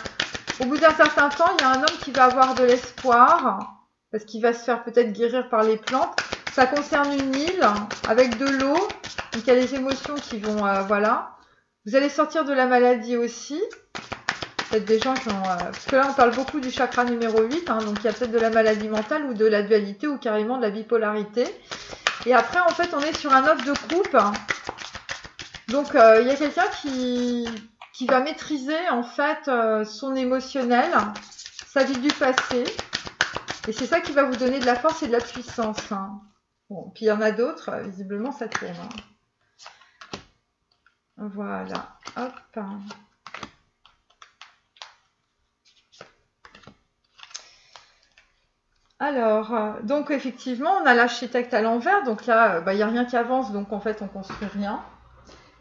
au bout d'un certain temps, il y a un homme qui va avoir de l'espoir, parce qu'il va se faire peut-être guérir par les plantes. Ça concerne une île avec de l'eau, donc il y a les émotions qui vont, voilà. Vous allez sortir de la maladie aussi. Peut-être des gens qui ont... parce que là, on parle beaucoup du chakra numéro 8, hein, donc il y a peut-être de la maladie mentale ou de la dualité ou carrément de la bipolarité. Et après, en fait, on est sur un offre de coupe. Donc, il y a quelqu'un qui va maîtriser, en fait, son émotionnel, sa vie du passé. Et c'est ça qui va vous donner de la force et de la puissance. Hein. Bon, puis il y en a d'autres, visiblement, ça tourne. Hein. Voilà. Hop. Alors, donc effectivement, on a l'architecte à l'envers. Donc là, il n'y a rien qui avance, donc en fait, on construit rien.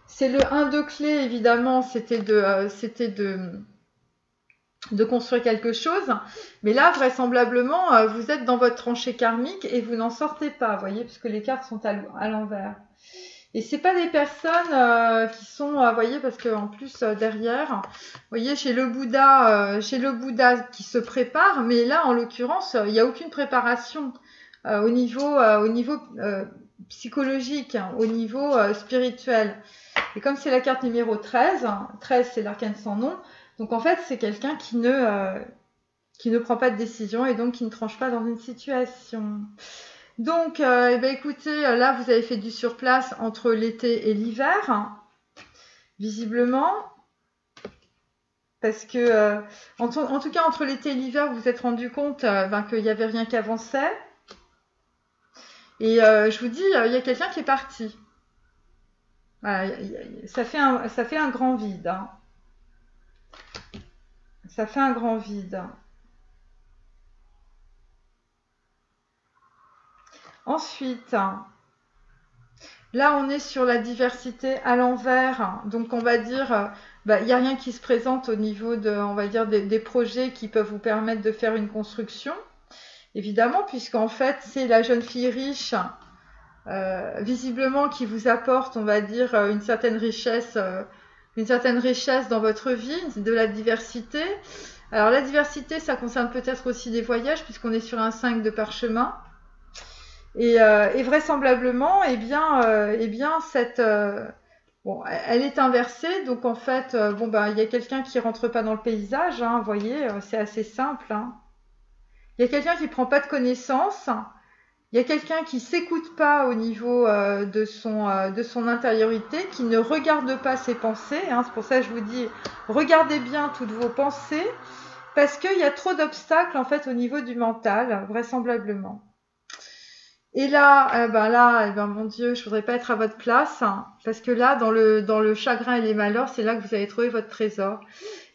C'est le 1 de clé, évidemment, c'était de construire quelque chose. Mais là, vraisemblablement, vous êtes dans votre tranchée karmique et vous n'en sortez pas, vous voyez, puisque les cartes sont à l'envers. Et c'est pas des personnes qui sont, vous voyez, parce qu'en plus, derrière, vous voyez, chez le Bouddha qui se prépare, mais là, en l'occurrence, il n'y a aucune préparation au niveau psychologique, hein, au niveau spirituel. Et comme c'est la carte numéro 13, 13 c'est l'arcane sans nom, donc en fait c'est quelqu'un qui ne prend pas de décision et donc qui ne tranche pas dans une situation. Donc écoutez, là vous avez fait du surplace entre l'été et l'hiver, hein, visiblement, parce que en tout cas entre l'été et l'hiver vous vous êtes rendu compte qu'il n'y avait rien qui avançait. Et je vous dis, il y a quelqu'un qui est parti. Voilà, ça fait un grand vide. Hein. Ça fait un grand vide. Ensuite, là, on est sur la diversité à l'envers. Donc, on va dire, il n'y a rien qui se présente au niveau on va dire, des projets qui peuvent vous permettre de faire une construction. Évidemment, puisqu'en fait, c'est la jeune fille riche, visiblement, qui vous apporte, on va dire, une certaine richesse dans votre vie, de la diversité. Alors, la diversité, ça concerne peut-être aussi des voyages, puisqu'on est sur un 5 de parchemin. Et vraisemblablement, elle est inversée. Donc, en fait, il y a quelqu'un qui rentre pas dans le paysage, hein, vous voyez, c'est assez simple. Hein. Il y a quelqu'un qui prend pas de connaissances. Il y a quelqu'un qui s'écoute pas au niveau de son intériorité, qui ne regarde pas ses pensées. Hein. C'est pour ça que je vous dis, regardez bien toutes vos pensées, parce qu'il y a trop d'obstacles en fait au niveau du mental, vraisemblablement. Et là, mon Dieu, je voudrais pas être à votre place, hein, parce que là, dans le chagrin et les malheurs, c'est là que vous allez trouver votre trésor.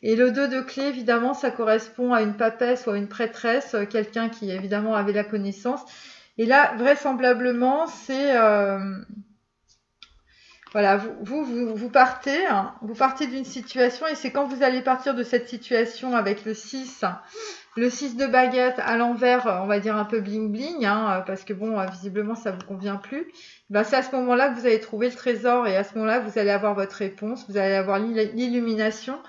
Et le 2 de clé, évidemment, ça correspond à une papesse ou à une prêtresse, quelqu'un qui évidemment avait la connaissance. Et là, vraisemblablement, c'est voilà, vous partez, hein, vous partez d'une situation et c'est quand vous allez partir de cette situation avec le 6 de baguette à l'envers, on va dire un peu bling bling, hein, parce que bon, visiblement ça vous convient plus. C'est à ce moment-là que vous allez trouver le trésor et à ce moment-là vous allez avoir votre réponse, vous allez avoir l'illumination.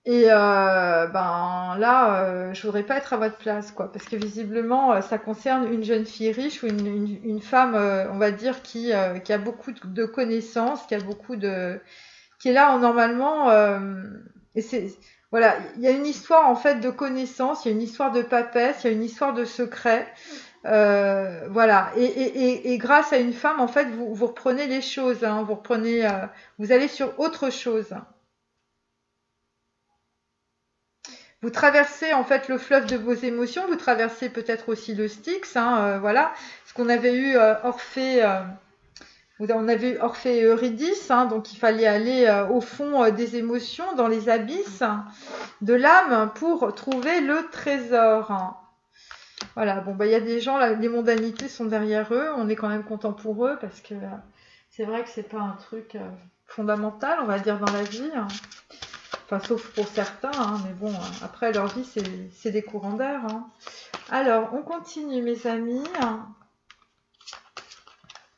Et je voudrais pas être à votre place, quoi, parce que visiblement, ça concerne une jeune fille riche ou une femme, on va dire, qui a beaucoup de connaissances, qui est là normalement. Et voilà, il y a une histoire en fait de connaissances, il y a une histoire de papesse, il y a une histoire de secret. Voilà, et grâce à une femme, en fait, vous reprenez les choses, hein, vous allez sur autre chose. Vous traversez en fait le fleuve de vos émotions, vous traversez peut-être aussi le Styx, hein, voilà. Parce qu'on avait eu Orphée et Eurydice, hein, donc il fallait aller au fond des émotions, dans les abysses de l'âme pour trouver le trésor. Hein. Voilà, il y a des gens, là, les mondanités sont derrière eux, on est quand même content pour eux parce que c'est vrai que c'est pas un truc fondamental, on va dire, dans la vie. Hein. Enfin, sauf pour certains, hein, mais bon, après leur vie, c'est des courants d'air. Hein. Alors, on continue, mes amis.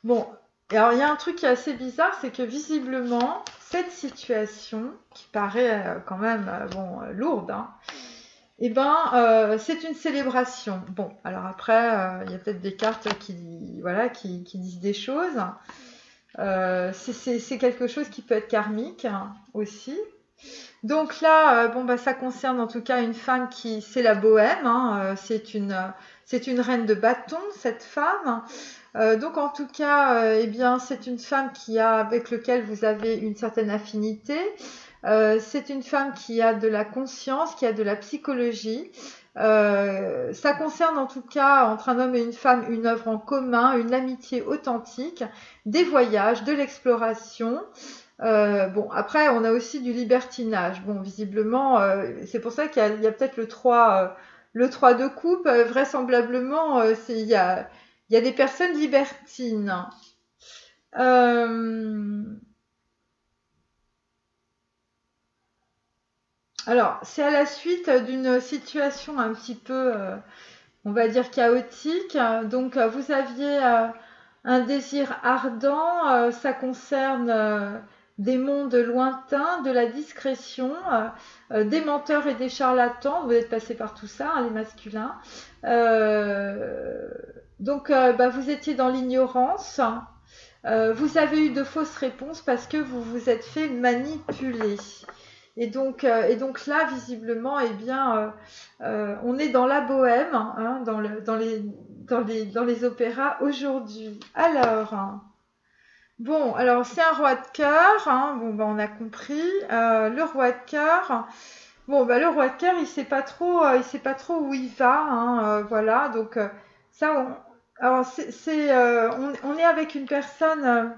Bon, alors il y a un truc qui est assez bizarre, c'est que visiblement, cette situation, qui paraît quand même lourde, hein, c'est une célébration. Bon, alors après, il y a peut-être des cartes qui disent des choses. C'est quelque chose qui peut être karmique hein, aussi. Donc là, bon bah ça concerne en tout cas une femme qui, c'est la bohème, hein, c'est une reine de bâton, cette femme. Donc en tout cas, eh bien c'est une femme avec lequel vous avez une certaine affinité. C'est une femme qui a de la conscience, qui a de la psychologie. Ça concerne en tout cas entre un homme et une femme une œuvre en commun, une amitié authentique, des voyages, de l'exploration. Bon, après, on a aussi du libertinage. Bon, visiblement, c'est pour ça qu'il y a peut-être le 3 de coupe. Vraisemblablement, il y a des personnes libertines. Euh, alors, c'est à la suite d'une situation un petit peu, on va dire, chaotique. Donc, vous aviez un désir ardent, ça concerne des mondes lointains, de la discrétion, des menteurs et des charlatans. Vous êtes passé par tout ça, hein, les masculins. Euh, donc, bah, vous étiez dans l'ignorance. Vous avez eu de fausses réponses parce que vous vous êtes fait manipuler. Et donc là, visiblement, eh bien, on est dans la bohème, hein, dans les opéras aujourd'hui. Alors, alors c'est un roi de cœur, hein, bon, bah, on a compris. Le roi de cœur, bon, bah, le roi de cœur, il sait pas trop où il va, hein, voilà. Donc ça, alors on est avec une personne.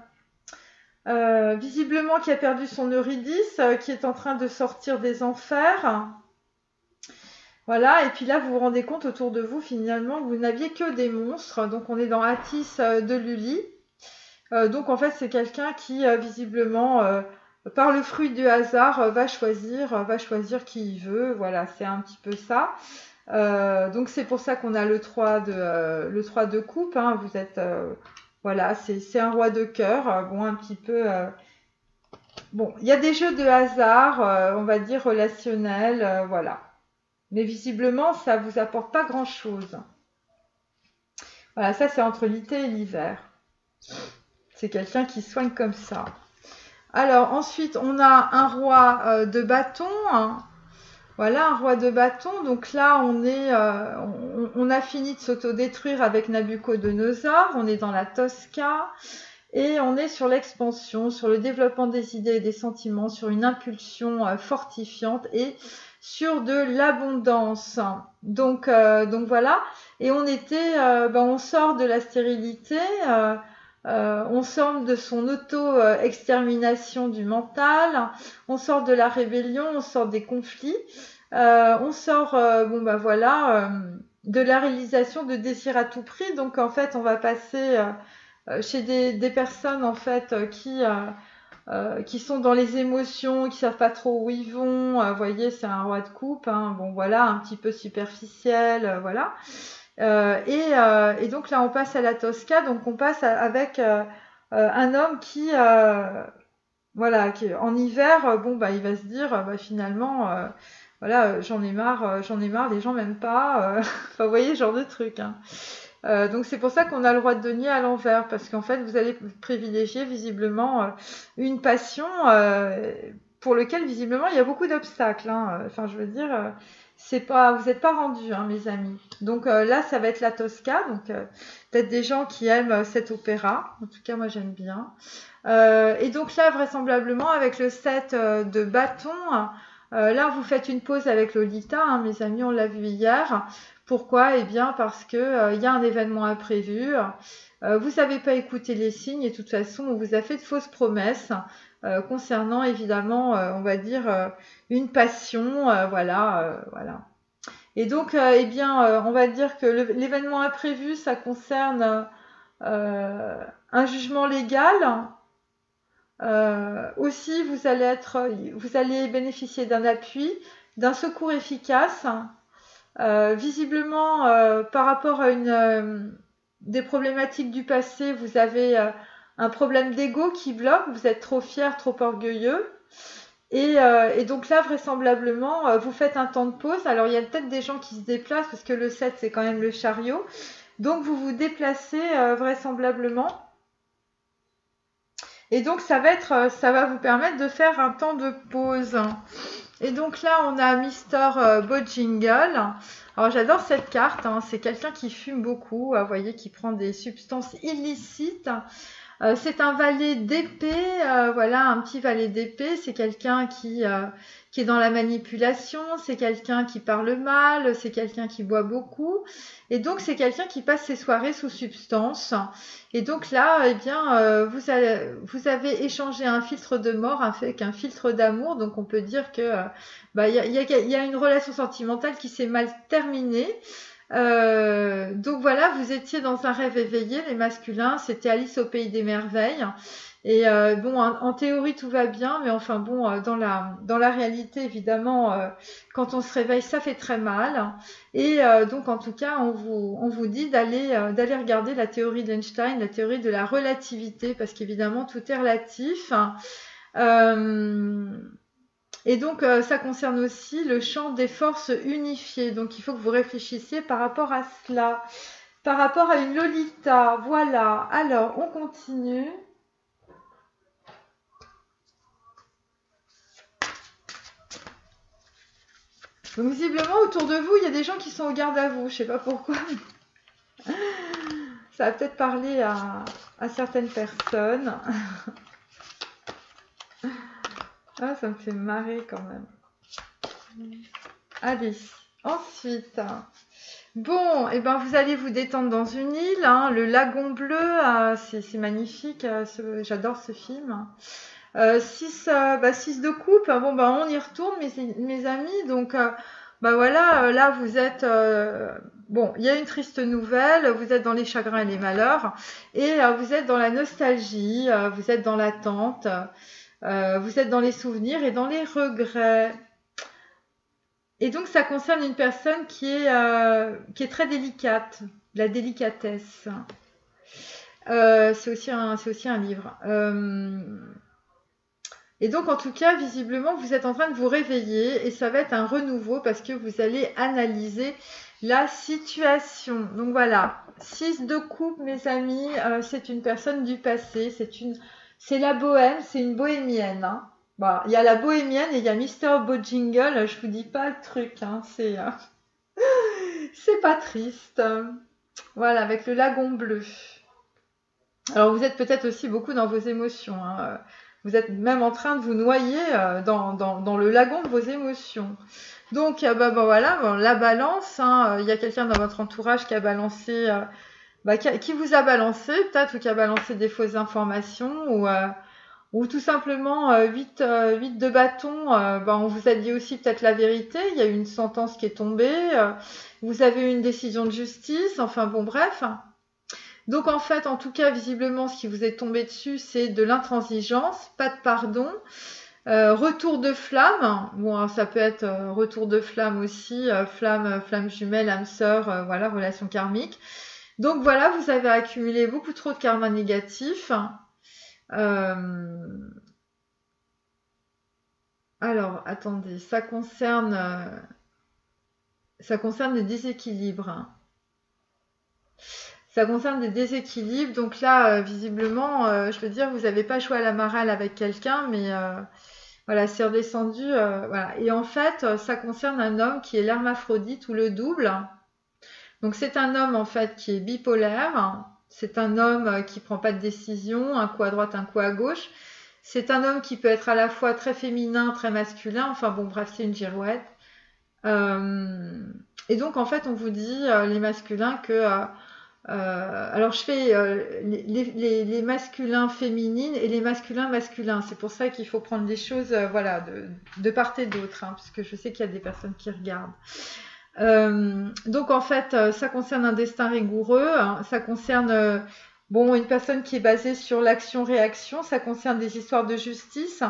Visiblement qui a perdu son Eurydice, qui est en train de sortir des enfers. Voilà, et puis là vous vous rendez compte autour de vous finalement vous n'aviez que des monstres, donc on est dans Attis de Lully. Donc en fait c'est quelqu'un qui visiblement par le fruit du hasard va choisir qui il veut, voilà c'est un petit peu ça. Donc c'est pour ça qu'on a le 3 de coupe, hein. Vous êtes voilà, c'est un roi de cœur, bon un petit peu bon, il y a des jeux de hasard, on va dire relationnels, voilà. Mais visiblement, ça vous apporte pas grand-chose. Voilà, ça c'est entre l'été et l'hiver. C'est quelqu'un qui soigne comme ça. Alors ensuite, on a un roi de bâton, hein. Voilà, un roi de bâton. Donc là, on a fini de s'autodétruire avec Nabucodonosor. On est dans la Tosca. Et on est sur l'expansion, sur le développement des idées et des sentiments, sur une impulsion fortifiante et sur de l'abondance. Donc voilà. Et on sort de la stérilité, on sort de son auto-extermination du mental, on sort de la rébellion, on sort des conflits, on sort, de la réalisation de désirs à tout prix. Donc en fait, on va passer chez des personnes en fait qui sont dans les émotions, qui savent pas trop où ils vont. Vous voyez, c'est un roi de coupe, hein, bon voilà, un petit peu superficiel, voilà. Et donc là, on passe à la Tosca, donc on passe avec un homme qui, voilà, qui en hiver, bon bah il va se dire, bah finalement, voilà, j'en ai marre, les gens m'aiment pas. Enfin, vous voyez, ce genre de truc, hein. Donc c'est pour ça qu'on a le roi de denier à l'envers, parce qu'en fait vous allez privilégier visiblement une passion pour lequel visiblement il y a beaucoup d'obstacles, hein. Enfin je veux dire, vous n'êtes pas rendus, hein, mes amis. Donc là ça va être la Tosca, donc peut-être des gens qui aiment cet opéra. En tout cas moi j'aime bien. Et donc là vraisemblablement avec le 7 de bâton, là vous faites une pause avec Lolita, hein, mes amis, on l'a vu hier. Pourquoi? Eh bien parce que y a un événement imprévu. Vous n'avez pas écouté les signes et de toute façon on vous a fait de fausses promesses concernant évidemment, on va dire une passion, voilà. Et donc, eh bien, on va dire que l'événement imprévu, ça concerne un jugement légal. Aussi, vous allez bénéficier d'un appui, d'un secours efficace. Visiblement, par rapport à des problématiques du passé, vous avez un problème d'ego qui bloque, vous êtes trop fier, trop orgueilleux. Et donc là, vraisemblablement, vous faites un temps de pause. Alors, il y a peut-être des gens qui se déplacent, parce que le 7, c'est quand même le chariot. Donc, vous vous déplacez vraisemblablement Et donc, ça va vous permettre de faire un temps de pause. Et donc là, on a Mister Bojingle. Alors, j'adore cette carte, hein. C'est quelqu'un qui fume beaucoup, vous voyez, qui prend des substances illicites. C'est un valet d'épée, voilà, un petit valet d'épée. C'est quelqu'un qui est dans la manipulation, c'est quelqu'un qui parle mal, c'est quelqu'un qui boit beaucoup. Et donc, c'est quelqu'un qui passe ses soirées sous substance. Et donc là, eh bien, vous avez échangé un filtre de mort avec un filtre d'amour. Donc, on peut dire que bah, il y a une relation sentimentale qui s'est mal terminée. Donc voilà, vous étiez dans un rêve éveillé, les masculins, c'était Alice au pays des merveilles. Et bon, en théorie tout va bien, mais enfin bon, dans la réalité, évidemment, quand on se réveille, ça fait très mal. Et donc en tout cas, on vous dit d'aller regarder la théorie d'Einstein, la théorie de la relativité, parce qu'évidemment tout est relatif. Euh, et donc, ça concerne aussi le champ des forces unifiées. Donc, il faut que vous réfléchissiez par rapport à cela. Par rapport à une Lolita, voilà. Alors, on continue. Donc, visiblement, autour de vous, il y a des gens qui sont au garde à vous. Je sais pas pourquoi. Ça va peut-être parler à certaines personnes. Ah, ça me fait marrer quand même. Allez, ensuite. Bon, et ben vous allez vous détendre dans une île, hein, le lagon bleu, c'est magnifique, j'adore ce film. 6 de coupe, bon bah on y retourne mes amis, donc bah voilà, là vous êtes bon, il y a une triste nouvelle, vous êtes dans les chagrins et les malheurs, et vous êtes dans la nostalgie, vous êtes dans l'attente, vous êtes dans les souvenirs et dans les regrets. Et donc, ça concerne une personne qui est très délicate, la délicatesse. C'est aussi un livre. Et donc, en tout cas, visiblement, vous êtes en train de vous réveiller et ça va être un renouveau parce que vous allez analyser la situation. Donc voilà, 6 de coupe, mes amis, c'est une personne du passé, c'est la bohème, c'est une bohémienne, hein. Bon, il y a la bohémienne et il y a Mister Bojingle, je vous dis pas le truc, hein, c'est pas triste. Voilà, avec le lagon bleu. Alors vous êtes peut-être aussi beaucoup dans vos émotions, hein. Vous êtes même en train de vous noyer dans le lagon de vos émotions. Donc voilà, bon, la balance, hein, il y a quelqu'un dans votre entourage qui a balancé, qui vous a balancé peut-être ou qui a balancé des fausses informations ou tout simplement 8 de bâton, on vous a dit aussi peut-être la vérité, il y a eu une sentence qui est tombée, vous avez eu une décision de justice, enfin bon bref. Donc en fait, en tout cas, visiblement, ce qui vous est tombé dessus, c'est de l'intransigeance, pas de pardon, retour de flamme, bon alors, ça peut être retour de flamme aussi, flamme jumelle, âme sœur, voilà, relation karmique. Donc voilà, vous avez accumulé beaucoup trop de karma négatif. Alors, attendez, ça concerne des déséquilibres, hein. Ça concerne des déséquilibres. Donc là, visiblement, je veux dire, vous n'avez pas joué à la marelle avec quelqu'un, mais voilà, c'est redescendu. Voilà. Et en fait, ça concerne un homme qui est l'hermaphrodite ou le double. Donc c'est un homme en fait qui est bipolaire. C'est un homme qui prend pas de décision, un coup à droite, un coup à gauche. C'est un homme qui peut être à la fois très féminin, très masculin. Enfin bon, bref, c'est une girouette. Et donc en fait, on vous dit les masculins que alors je fais les masculins féminines et les masculins masculins. C'est pour ça qu'il faut prendre les choses voilà, de part et d'autre, hein, parce que je sais qu'il y a des personnes qui regardent. Donc en fait, ça concerne un destin rigoureux, hein, ça concerne une personne qui est basée sur l'action-réaction, ça concerne des histoires de justice,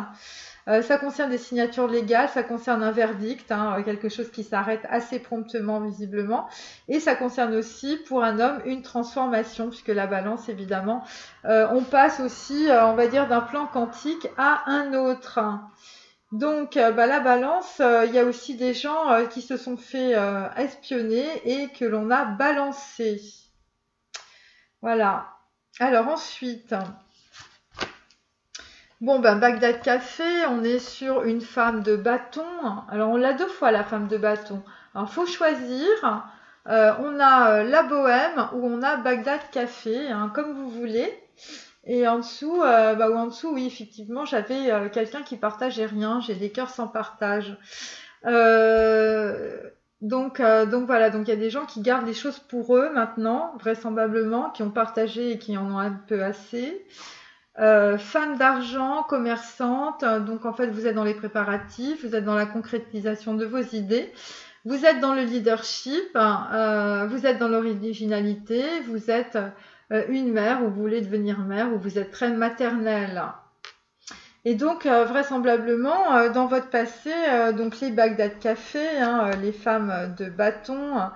ça concerne des signatures légales, ça concerne un verdict, hein, quelque chose qui s'arrête assez promptement visiblement, et ça concerne aussi pour un homme une transformation, puisque la balance évidemment, on passe aussi, on va dire, d'un plan quantique à un autre. Donc, la balance, il y a aussi des gens qui se sont fait espionner et que l'on a balancé. Voilà. Alors ensuite, Bon, ben, Bagdad Café, on est sur une femme de bâton. Alors, on l'a deux fois, la femme de bâton. Alors, faut choisir. On a la bohème ou on a Bagdad Café, hein, comme vous voulez. Et en dessous, ou en dessous, oui, effectivement, j'avais quelqu'un qui partageait rien. J'ai des cœurs sans partage. Euh, donc voilà, donc il y a des gens qui gardent les choses pour eux maintenant, vraisemblablement, qui ont partagé et qui en ont un peu assez. Femme d'argent, commerçante, donc en fait vous êtes dans les préparatifs, vous êtes dans la concrétisation de vos idées, vous êtes dans le leadership, vous êtes dans l'originalité, vous êtes une mère ou vous voulez devenir mère ou vous êtes très maternelle. Et donc vraisemblablement dans votre passé, donc les Bagdad Café, hein, les femmes de bâton,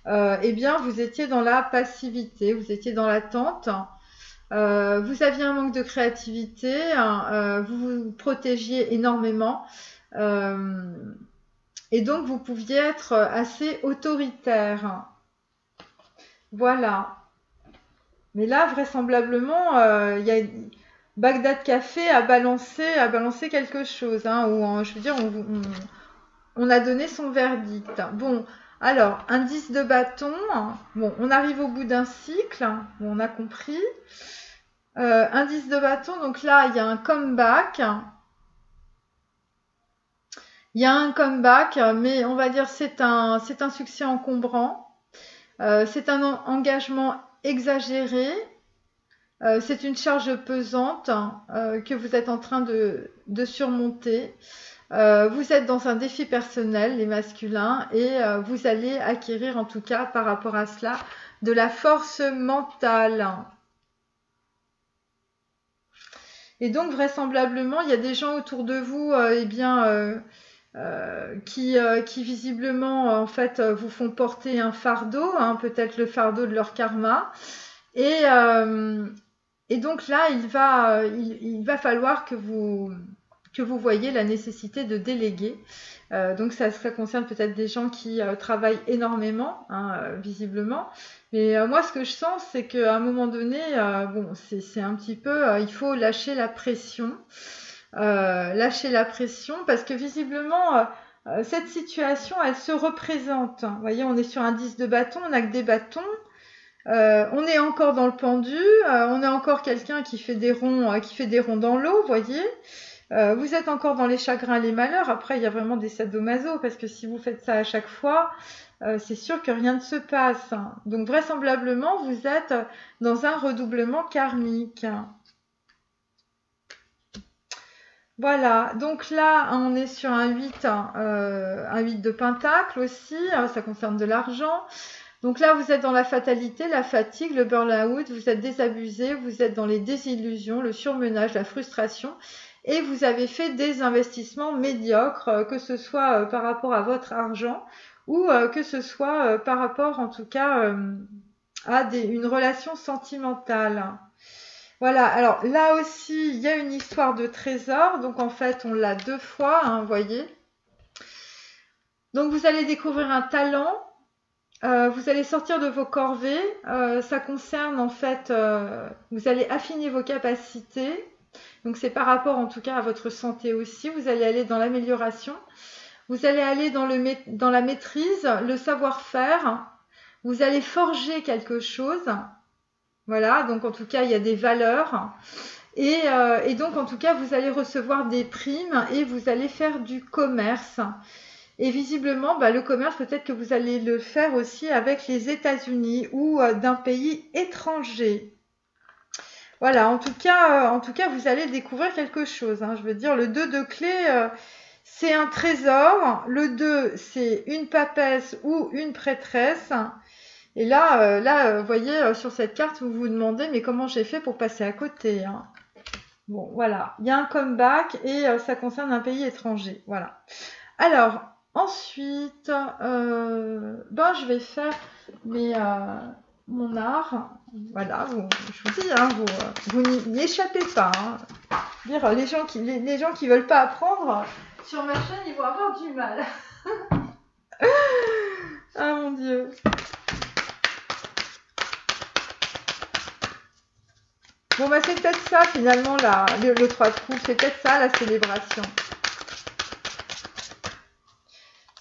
eh bien vous étiez dans la passivité, vous étiez dans l'attente. Vous aviez un manque de créativité, hein, vous vous protégiez énormément et donc vous pouviez être assez autoritaire. Voilà. Mais là, vraisemblablement, Bagdad Café a balancé quelque chose, hein, je veux dire, on a donné son verdict. Bon, alors, indice de bâton. Bon, on arrive au bout d'un cycle. Bon, on a compris. Indice de bâton, donc là, il y a un comeback. Il y a un comeback, mais on va dire c'est un succès encombrant. C'est un engagement exagéré. C'est une charge pesante que vous êtes en train de surmonter. Vous êtes dans un défi personnel, les masculins, et vous allez acquérir, en tout cas, par rapport à cela, de la force mentale. Et donc, vraisemblablement, il y a des gens autour de vous, qui visiblement, en fait, vous font porter un fardeau, hein, peut-être le fardeau de leur karma. Et, euh, et donc là, il va falloir que vous voyez la nécessité de déléguer. Donc ça concerne peut-être des gens qui travaillent énormément, hein, visiblement. Mais moi, ce que je sens, c'est qu'à un moment donné, bon, c'est un petit peu, il faut lâcher la pression. Lâcher la pression parce que visiblement, cette situation, elle se représente. Vous voyez, on est sur un 10 de bâton, on n'a que des bâtons. On est encore dans le pendu, on est encore quelqu'un qui fait des ronds, dans l'eau, vous voyez. Vous êtes encore dans les chagrins et les malheurs. Après, il y a vraiment des sadomaso parce que si vous faites ça à chaque fois, c'est sûr que rien ne se passe. Donc vraisemblablement, vous êtes dans un redoublement karmique. Voilà, donc là, on est sur un 8 de pentacle aussi, ça concerne de l'argent. Donc là, vous êtes dans la fatalité, la fatigue, le burn-out, vous êtes désabusé, vous êtes dans les désillusions, le surmenage, la frustration, et vous avez fait des investissements médiocres, que ce soit par rapport à votre argent ou que ce soit par rapport en tout cas à une relation sentimentale. Voilà, alors là aussi, il y a une histoire de trésor, donc en fait, on l'a deux fois, hein, vous voyez. Donc vous allez découvrir un talent. Vous allez sortir de vos corvées. Ça concerne en fait, vous allez affiner vos capacités. Donc c'est par rapport en tout cas à votre santé aussi. Vous allez aller dans l'amélioration. Vous allez aller dans la maîtrise, le savoir-faire. Vous allez forger quelque chose. Voilà, donc en tout cas il y a des valeurs. Et donc en tout cas vous allez recevoir des primes et vous allez faire du commerce. Et visiblement, le commerce, peut-être que vous allez le faire aussi avec les États-Unis ou d'un pays étranger. Voilà, en tout cas, vous allez découvrir quelque chose, hein. Je veux dire, le 2 de clé, c'est un trésor. Le 2, c'est une papesse ou une prêtresse. Et là, vous voyez, sur cette carte, vous vous demandez, mais comment j'ai fait pour passer à côté, hein. Bon, voilà, il y a un comeback et ça concerne un pays étranger. Voilà. Alors, ensuite, je vais faire mon art. Voilà, je vous dis, hein, vous n'y échappez pas, hein. Dire, les gens qui veulent pas apprendre sur ma chaîne, ils vont avoir du mal. Ah mon Dieu. Bon, bah c'est peut-être ça finalement, là, le 3 de coupe, c'est peut-être ça la célébration.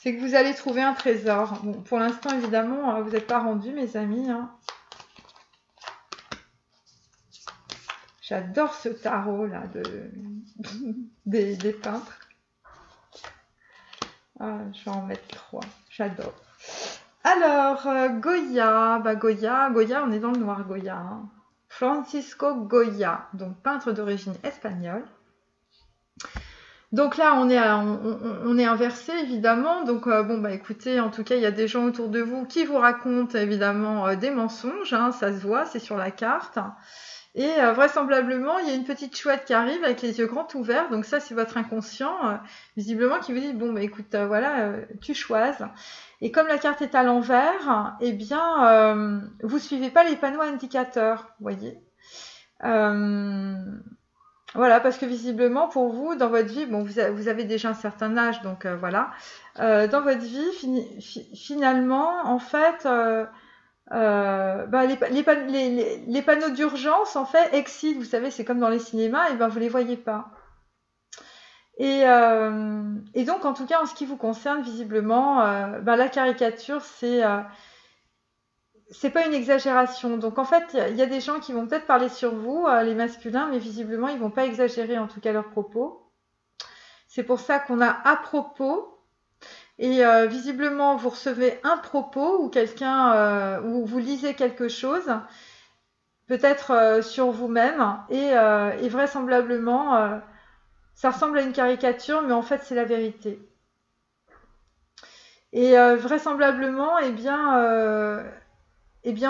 C'est que vous allez trouver un trésor. Bon, pour l'instant, évidemment, vous n'êtes pas rendus, mes amis. Hein. J'adore ce tarot, là, des peintres. Ah, je vais en mettre 3. J'adore. Alors, Goya. Bah, Goya, on est dans le noir, Goya. Hein. Francisco Goya, donc peintre d'origine espagnole. Donc là, on est inversé, évidemment. Donc, bon, bah écoutez, en tout cas, il y a des gens autour de vous qui vous racontent, évidemment, des mensonges. Hein, ça se voit, c'est sur la carte. Et vraisemblablement, il y a une petite chouette qui arrive avec les yeux grands ouverts. Donc ça, c'est votre inconscient, visiblement, qui vous dit, bon, bah écoute, voilà, tu choisis. Et comme la carte est à l'envers, eh bien, vous suivez pas les panneaux indicateurs, vous voyez. Voilà, parce que visiblement, pour vous, dans votre vie, bon, vous avez déjà un certain âge, donc voilà. Dans votre vie, finalement, en fait, bah, les panneaux d'urgence, en fait, exit, vous savez, c'est comme dans les cinémas, et ben vous les voyez pas. Et donc, en tout cas, en ce qui vous concerne, visiblement, bah, la caricature, c'est pas une exagération. Donc en fait, il y a des gens qui vont peut-être parler sur vous, les masculins, mais visiblement, ils vont pas exagérer en tout cas leurs propos. C'est pour ça qu'on a à propos. Et visiblement, vous recevez un propos ou quelqu'un, ou vous lisez quelque chose, peut-être sur vous-même, et vraisemblablement, ça ressemble à une caricature, mais en fait, c'est la vérité. Et vraisemblablement, eh bien,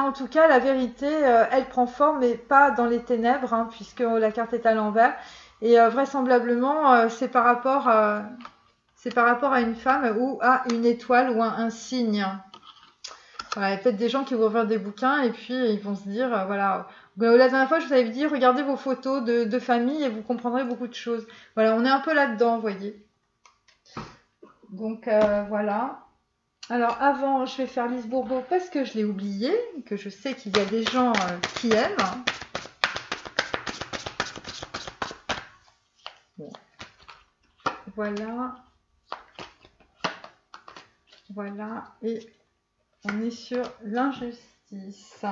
en tout cas, la vérité, elle prend forme, mais pas dans les ténèbres, hein, puisque la carte est à l'envers. Et vraisemblablement, c'est par rapport à une femme ou à une étoile ou à un signe. Voilà, il y a peut-être des gens qui vont ouvrir des bouquins et puis ils vont se dire, voilà. La dernière fois, je vous avais dit, regardez vos photos de famille et vous comprendrez beaucoup de choses. Voilà, on est un peu là-dedans, vous voyez. Donc, voilà. Alors avant, je vais faire Lise Bourbeau parce que je l'ai oublié, que je sais qu'il y a des gens qui aiment. Bon. Voilà. Voilà. Et on est sur l'injustice.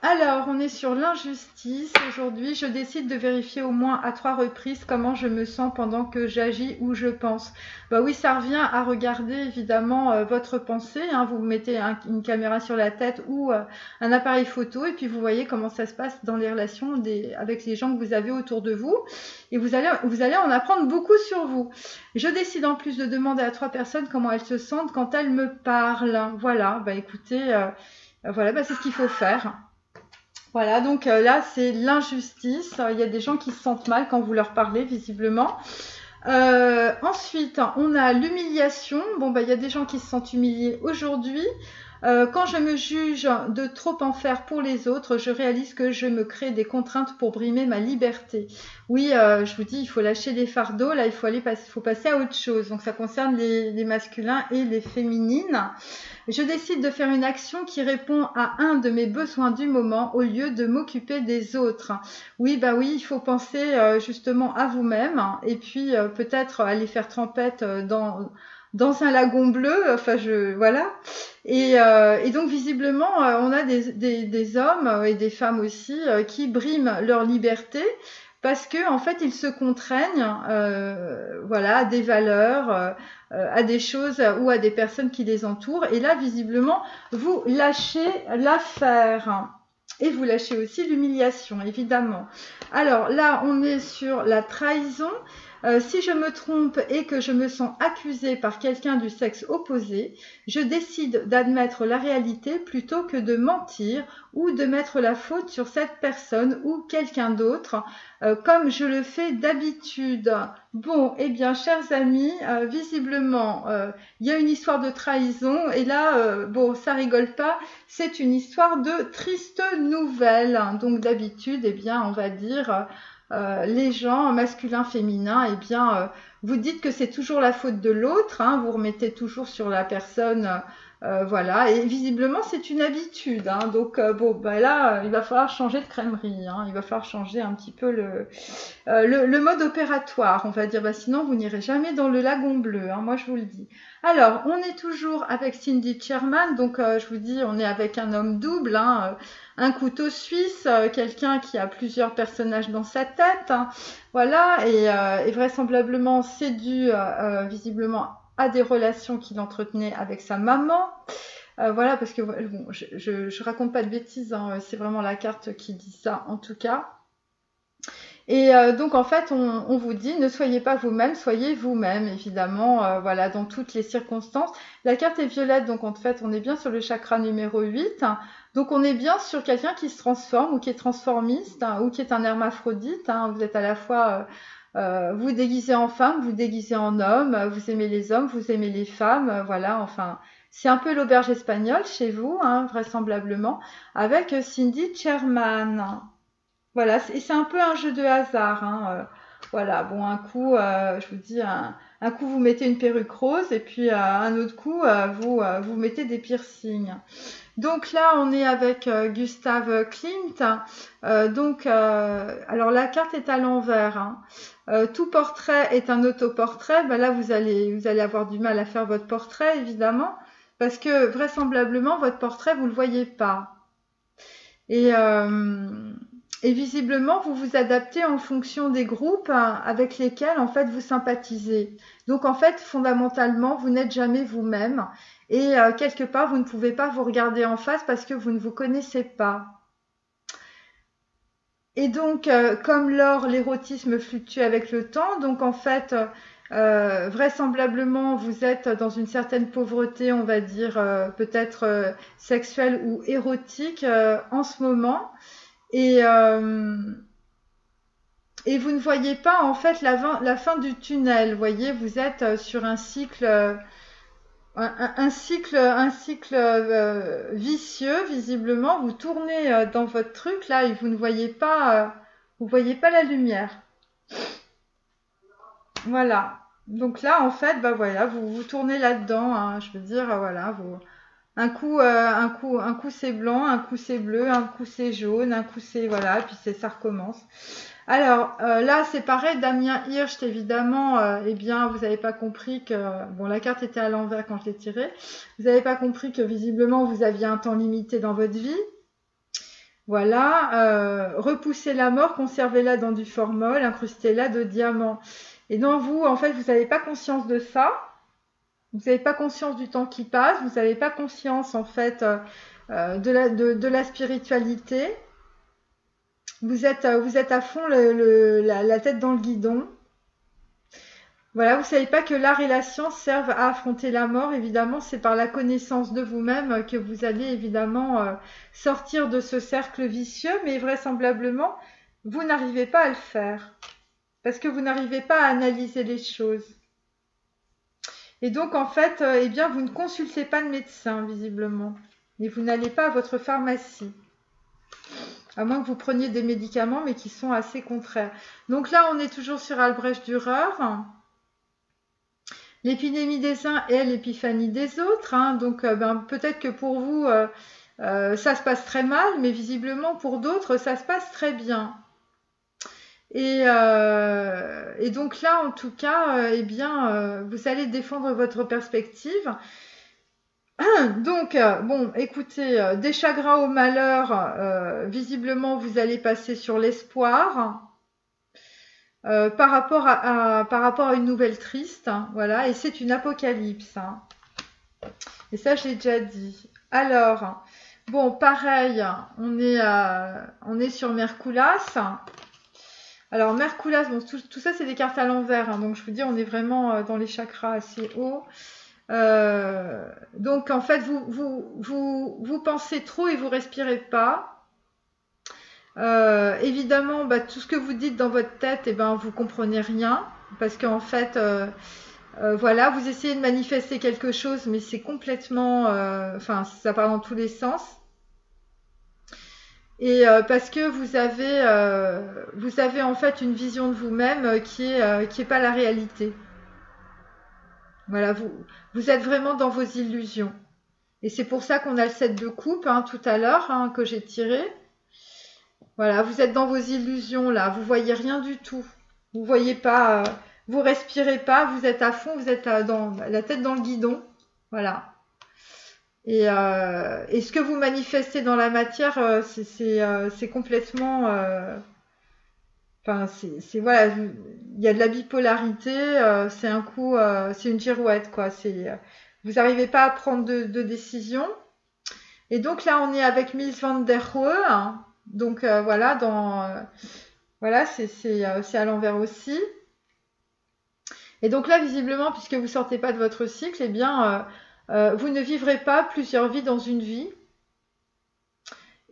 Alors, on est sur l'injustice. Aujourd'hui, je décide de vérifier au moins à 3 reprises comment je me sens pendant que j'agis ou je pense. Bah oui, ça revient à regarder évidemment votre pensée. Hein. Vous mettez une caméra sur la tête ou un appareil photo et puis vous voyez comment ça se passe dans les relations avec les gens que vous avez autour de vous. Et vous allez en apprendre beaucoup sur vous. Je décide en plus de demander à 3 personnes comment elles se sentent quand elles me parlent. Voilà, bah écoutez, voilà, bah c'est ce qu'il faut faire. Voilà, donc là, c'est l'injustice. Il y a des gens qui se sentent mal quand vous leur parlez, visiblement. Ensuite, on a l'humiliation. Bon, bah, il y a des gens qui se sentent humiliés aujourd'hui. Quand je me juge de trop en faire pour les autres, je réalise que je me crée des contraintes pour brimer ma liberté. Oui, je vous dis, il faut lâcher les fardeaux. Là, il faut passer à autre chose. Donc, ça concerne les masculins et les féminines. Je décide de faire une action qui répond à un de mes besoins du moment au lieu de m'occuper des autres. Oui, bah oui, il faut penser justement à vous-même et puis peut-être aller faire trempette dans un lagon bleu. Enfin, voilà. Et donc visiblement, on a des hommes et des femmes aussi qui briment leur liberté. Parce que en fait, ils se contraignent, voilà, à des valeurs, à des choses ou à des personnes qui les entourent. Et là, visiblement, vous lâchez l'affaire. Et vous lâchez aussi l'humiliation, évidemment. Alors là, on est sur la trahison. Si je me trompe et que je me sens accusée par quelqu'un du sexe opposé, je décide d'admettre la réalité plutôt que de mentir ou de mettre la faute sur cette personne ou quelqu'un d'autre, comme je le fais d'habitude. Bon, eh bien, chers amis, visiblement, il y a une histoire de trahison et là, bon, ça rigole pas, c'est une histoire de triste nouvelle. Donc d'habitude, eh bien, on va dire... les gens masculins, féminins, eh bien, vous dites que c'est toujours la faute de l'autre, hein, vous remettez toujours sur la personne Voilà, et visiblement c'est une habitude, hein. Donc bon, bah là, il va falloir changer de crèmerie, hein. Il va falloir changer un petit peu le mode opératoire, on va dire. Bah, sinon, vous n'irez jamais dans le lagon bleu, hein, moi je vous le dis. Alors, on est toujours avec Cindy Sherman, donc je vous dis, on est avec un homme double, hein, un couteau suisse, quelqu'un qui a plusieurs personnages dans sa tête, hein. Voilà, et vraisemblablement c'est dû visiblement à des relations qu'il entretenait avec sa maman. Voilà, parce que bon, je raconte pas de bêtises, hein, c'est vraiment la carte qui dit ça en tout cas. Et donc en fait, on vous dit, ne soyez pas vous-même, soyez vous-même, évidemment, voilà, dans toutes les circonstances. La carte est violette, donc en fait, on est bien sur le chakra numéro 8. Hein. Donc on est bien sur quelqu'un qui se transforme ou qui est transformiste, hein, ou qui est un hermaphrodite. Hein. Vous êtes à la fois, vous déguisez en femme, vous déguisez en homme, vous aimez les hommes, vous aimez les femmes, voilà, enfin... C'est un peu l'auberge espagnole chez vous, hein, vraisemblablement, avec Cindy Sherman. Voilà, et c'est un peu un jeu de hasard, hein, voilà, bon, un coup, je vous dis, un coup vous mettez une perruque rose et puis un autre coup vous mettez des piercings. Donc là, on est avec Gustave Klimt. Alors la carte est à l'envers. Hein. Tout portrait est un autoportrait. Ben là, vous allez avoir du mal à faire votre portrait, évidemment, parce que vraisemblablement votre portrait vous le voyez pas. Et et visiblement, vous vous adaptez en fonction des groupes avec lesquels, en fait, vous sympathisez. Donc, en fait, fondamentalement, vous n'êtes jamais vous-même. Et quelque part, vous ne pouvez pas vous regarder en face parce que vous ne vous connaissez pas. Et donc, comme l'or, l'érotisme fluctue avec le temps. Donc, en fait, vraisemblablement, vous êtes dans une certaine pauvreté, on va dire, peut-être sexuelle ou érotique en ce moment. Et vous ne voyez pas en fait la fin du tunnel. Vous voyez, vous êtes sur un cycle, un cycle vicieux visiblement. Vous tournez dans votre truc là et vous voyez pas la lumière. Voilà. Donc là, en fait, bah voilà, vous tournez là-dedans. Hein, je veux dire, voilà, un coup c'est blanc, un coup c'est bleu, un coup c'est jaune, un coup c'est voilà, puis ça recommence. Alors là c'est pareil, Damien Hirst évidemment, eh bien vous n'avez pas compris que bon la carte était à l'envers quand je l'ai tirée. Vous n'avez pas compris que visiblement vous aviez un temps limité dans votre vie. Voilà, repoussez la mort, conservez-la dans du formol, incrustez-la de diamants. Et donc vous en fait vous n'avez pas conscience de ça. Vous n'avez pas conscience du temps qui passe, vous n'avez pas conscience en fait de la spiritualité. Vous êtes à fond la tête dans le guidon. Voilà, vous ne savez pas que l'art et la science servent à affronter la mort. Évidemment, c'est par la connaissance de vous-même que vous allez évidemment sortir de ce cercle vicieux, mais vraisemblablement, vous n'arrivez pas à le faire. Parce que vous n'arrivez pas à analyser les choses. Et donc, en fait, eh bien, vous ne consultez pas de médecin, visiblement. Et vous n'allez pas à votre pharmacie. À moins que vous preniez des médicaments, mais qui sont assez contraires. Donc là, on est toujours sur Albrecht Dürer. L'épidémie des uns et l'épiphanie des autres. Hein. Donc, peut-être que pour vous, ça se passe très mal, mais visiblement, pour d'autres, ça se passe très bien. Et donc là, en tout cas, eh bien, vous allez défendre votre perspective. Donc, bon, écoutez, des chagrins au malheur, visiblement, vous allez passer sur l'espoir par rapport à une nouvelle triste. Hein, voilà, et c'est une apocalypse. Hein. Et ça, je l'ai déjà dit. Alors, bon, pareil, on est sur Mercoulas. Alors, Mercoulas, bon, tout ça, c'est des cartes à l'envers. Hein, donc, je vous dis, on est vraiment dans les chakras assez hauts. Donc, en fait, vous pensez trop et vous respirez pas. Évidemment, tout ce que vous dites dans votre tête, eh ben, vous comprenez rien. Parce qu'en fait, voilà, vous essayez de manifester quelque chose, mais c'est complètement... Enfin, ça part dans tous les sens. Et parce que vous avez en fait une vision de vous-même qui est pas la réalité. Voilà, vous êtes vraiment dans vos illusions. Et c'est pour ça qu'on a le 7 de coupe hein, tout à l'heure hein, que j'ai tiré. Voilà, vous êtes dans vos illusions là, vous voyez rien du tout. Vous voyez pas, vous respirez pas, vous êtes à fond, vous êtes dans la tête dans le guidon. Voilà. Et ce que vous manifestez dans la matière, c'est complètement... Enfin, c'est voilà, il y a de la bipolarité, c'est un coup, c'est une girouette, quoi. Vous n'arrivez pas à prendre de décision. Et donc là, on est avec Mies van der Rohe, hein. Donc voilà, voilà, c'est à l'envers aussi. Et donc là, visiblement, puisque vous sortez pas de votre cycle, eh bien, vous ne vivrez pas plusieurs vies dans une vie.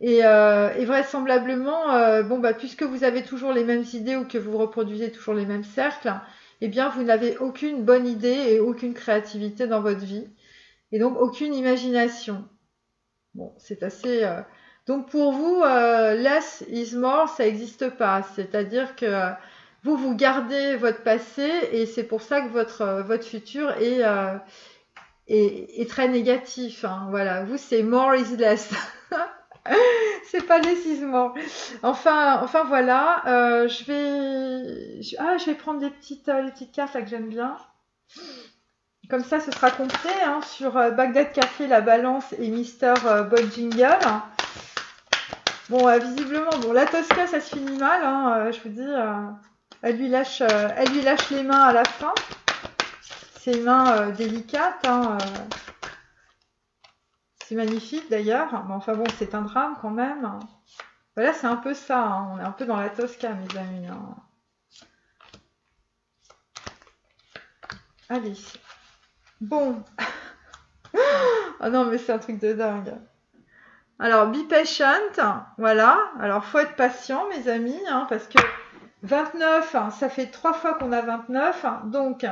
Et vraisemblablement, bon bah puisque vous avez toujours les mêmes idées ou que vous reproduisez toujours les mêmes cercles, eh bien vous n'avez aucune bonne idée et aucune créativité dans votre vie, et donc aucune imagination. Bon, c'est assez. Donc pour vous, less is more, ça n'existe pas. C'est-à-dire que vous gardez votre passé et c'est pour ça que votre futur est très négatif. Hein. Voilà, vous c'est more is less. C'est pas décisement. Enfin voilà. Je vais prendre les petites cartes là que j'aime bien. Comme ça, ce sera complet hein, sur Bagdad Café, la balance et Mister Jingle. Bon, visiblement, bon, la Tosca, ça se finit mal. Hein, je vous dis, elle lui lâche les mains à la fin. Ses mains délicates. Hein, c'est magnifique d'ailleurs, mais enfin bon, c'est un drame quand même. Voilà, c'est un peu ça, hein. On est un peu dans la Tosca, mes amis. Hein. Allez. Bon. Oh non, mais c'est un truc de dingue. Alors, be patient, voilà. Alors, faut être patient, mes amis, hein, parce que 29, hein, ça fait 3 fois qu'on a 29, hein, donc...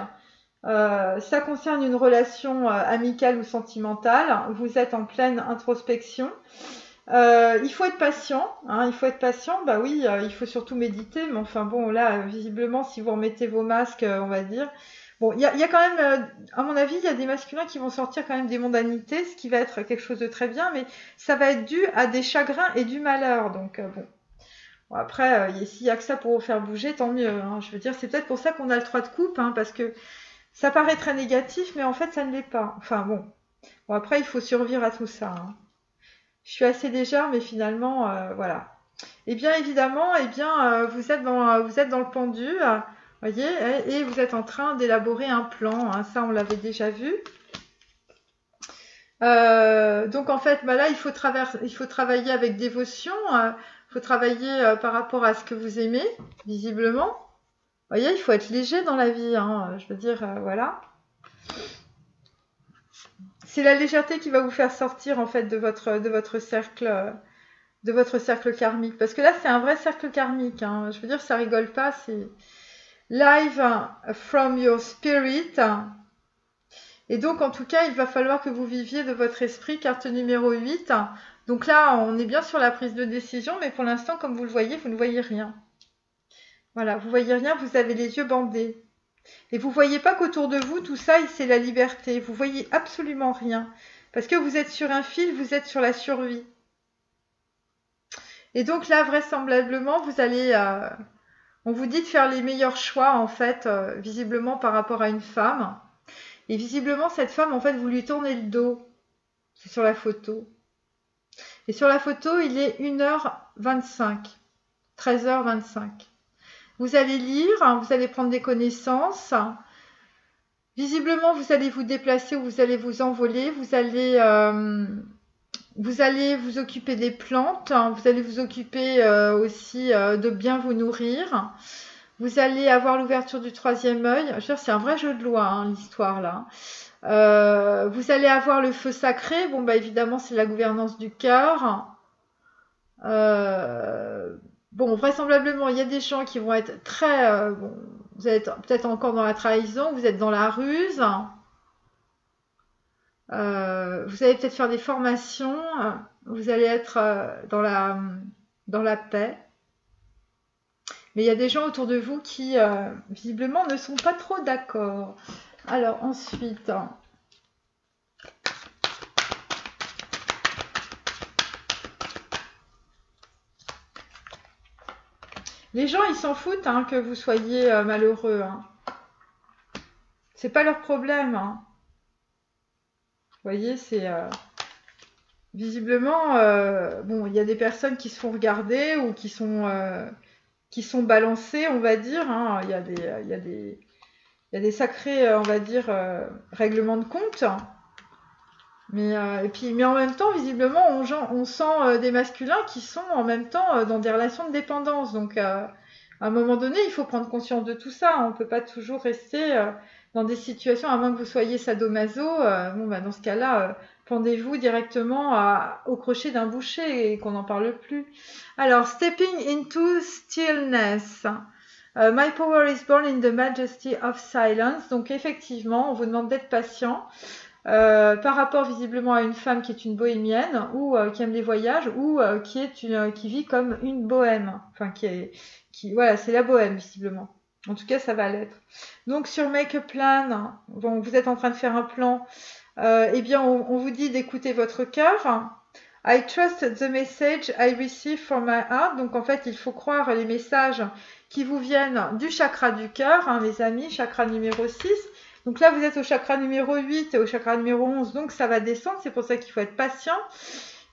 ça concerne une relation amicale ou sentimentale. Vous êtes en pleine introspection. Il faut être patient. Hein, il faut être patient. Bah oui, il faut surtout méditer. Mais enfin bon, là, visiblement, si vous remettez vos masques, on va dire. Bon, il y a quand même, à mon avis, il y a des masculins qui vont sortir quand même des mondanités, ce qui va être quelque chose de très bien. Mais ça va être dû à des chagrins et du malheur. Donc bon. Bon, après, s'il y a que ça pour vous faire bouger, tant mieux. Hein, je veux dire, c'est peut-être pour ça qu'on a le 3 de coupe, hein, parce que ça paraît très négatif, mais en fait, ça ne l'est pas. Enfin bon. Bon, après, il faut survivre à tout ça. Hein. Je suis assez légère, mais finalement, voilà. Et bien évidemment, vous êtes dans le pendu, voyez, et vous êtes en train d'élaborer un plan. Hein, ça, on l'avait déjà vu. Donc en fait, bah là, il faut travailler avec dévotion. Il faut travailler par rapport à ce que vous aimez, visiblement. Vous voyez, il faut être léger dans la vie, hein, je veux dire, voilà. C'est la légèreté qui va vous faire sortir en fait de votre cercle karmique. Parce que là, c'est un vrai cercle karmique. Hein. Je veux dire, ça rigole pas. C'est live from your spirit. Et donc, en tout cas, il va falloir que vous viviez de votre esprit, carte numéro 8. Donc là, on est bien sur la prise de décision, mais pour l'instant, comme vous le voyez, vous ne voyez rien. Voilà, vous voyez rien, vous avez les yeux bandés. Et vous voyez pas qu'autour de vous, tout ça, c'est la liberté. Vous voyez absolument rien. Parce que vous êtes sur un fil, vous êtes sur la survie. Et donc là, vraisemblablement, vous allez... on vous dit de faire les meilleurs choix, en fait, visiblement par rapport à une femme. Et visiblement, cette femme, en fait, vous lui tournez le dos. C'est sur la photo. Et sur la photo, il est 1h25. 13h25. Vous allez lire, vous allez prendre des connaissances. Visiblement, vous allez vous déplacer ou vous allez vous envoler. Vous allez vous occuper des plantes. Vous allez vous occuper aussi de bien vous nourrir. Vous allez avoir l'ouverture du 3e œil. Je veux dire, c'est un vrai jeu de loi, hein, l'histoire là. Vous allez avoir le feu sacré. Bon, bah évidemment, c'est la gouvernance du cœur. Bon, vraisemblablement, il y a des gens qui vont être très... bon, vous êtes peut-être encore dans la trahison, vous êtes dans la ruse. Vous allez peut-être faire des formations. Vous allez être dans la paix. Mais il y a des gens autour de vous qui, visiblement, ne sont pas trop d'accord. Alors, ensuite... Les gens, ils s'en foutent hein, que vous soyez malheureux. Hein. C'est pas leur problème. Hein. Vous voyez, c'est visiblement, bon, il y a des personnes qui se font regarder ou qui sont balancées, on va dire. Hein. Il y a des sacrés, on va dire, règlements de compte. Mais en même temps, visiblement, on sent des masculins qui sont en même temps dans des relations de dépendance. Donc, à un moment donné, il faut prendre conscience de tout ça. On ne peut pas toujours rester dans des situations, à moins que vous soyez sadomaso. Bon, bah, dans ce cas-là, pendez-vous directement au crochet d'un boucher et qu'on n'en parle plus. Alors, stepping into stillness. My power is born in the majesty of silence. Donc, effectivement, on vous demande d'être patient. Par rapport visiblement à une femme qui est une bohémienne ou qui aime les voyages ou qui vit comme une bohème. Enfin, voilà, c'est la bohème visiblement. En tout cas, ça va l'être. Donc sur Make a Plan, bon, vous êtes en train de faire un plan. Eh bien, on vous dit d'écouter votre cœur. I trust the message I receive from my heart. Donc en fait, il faut croire les messages qui vous viennent du chakra du cœur, hein, les amis, chakra numéro 6. Donc là, vous êtes au chakra numéro 8 et au chakra numéro 11, donc ça va descendre, c'est pour ça qu'il faut être patient.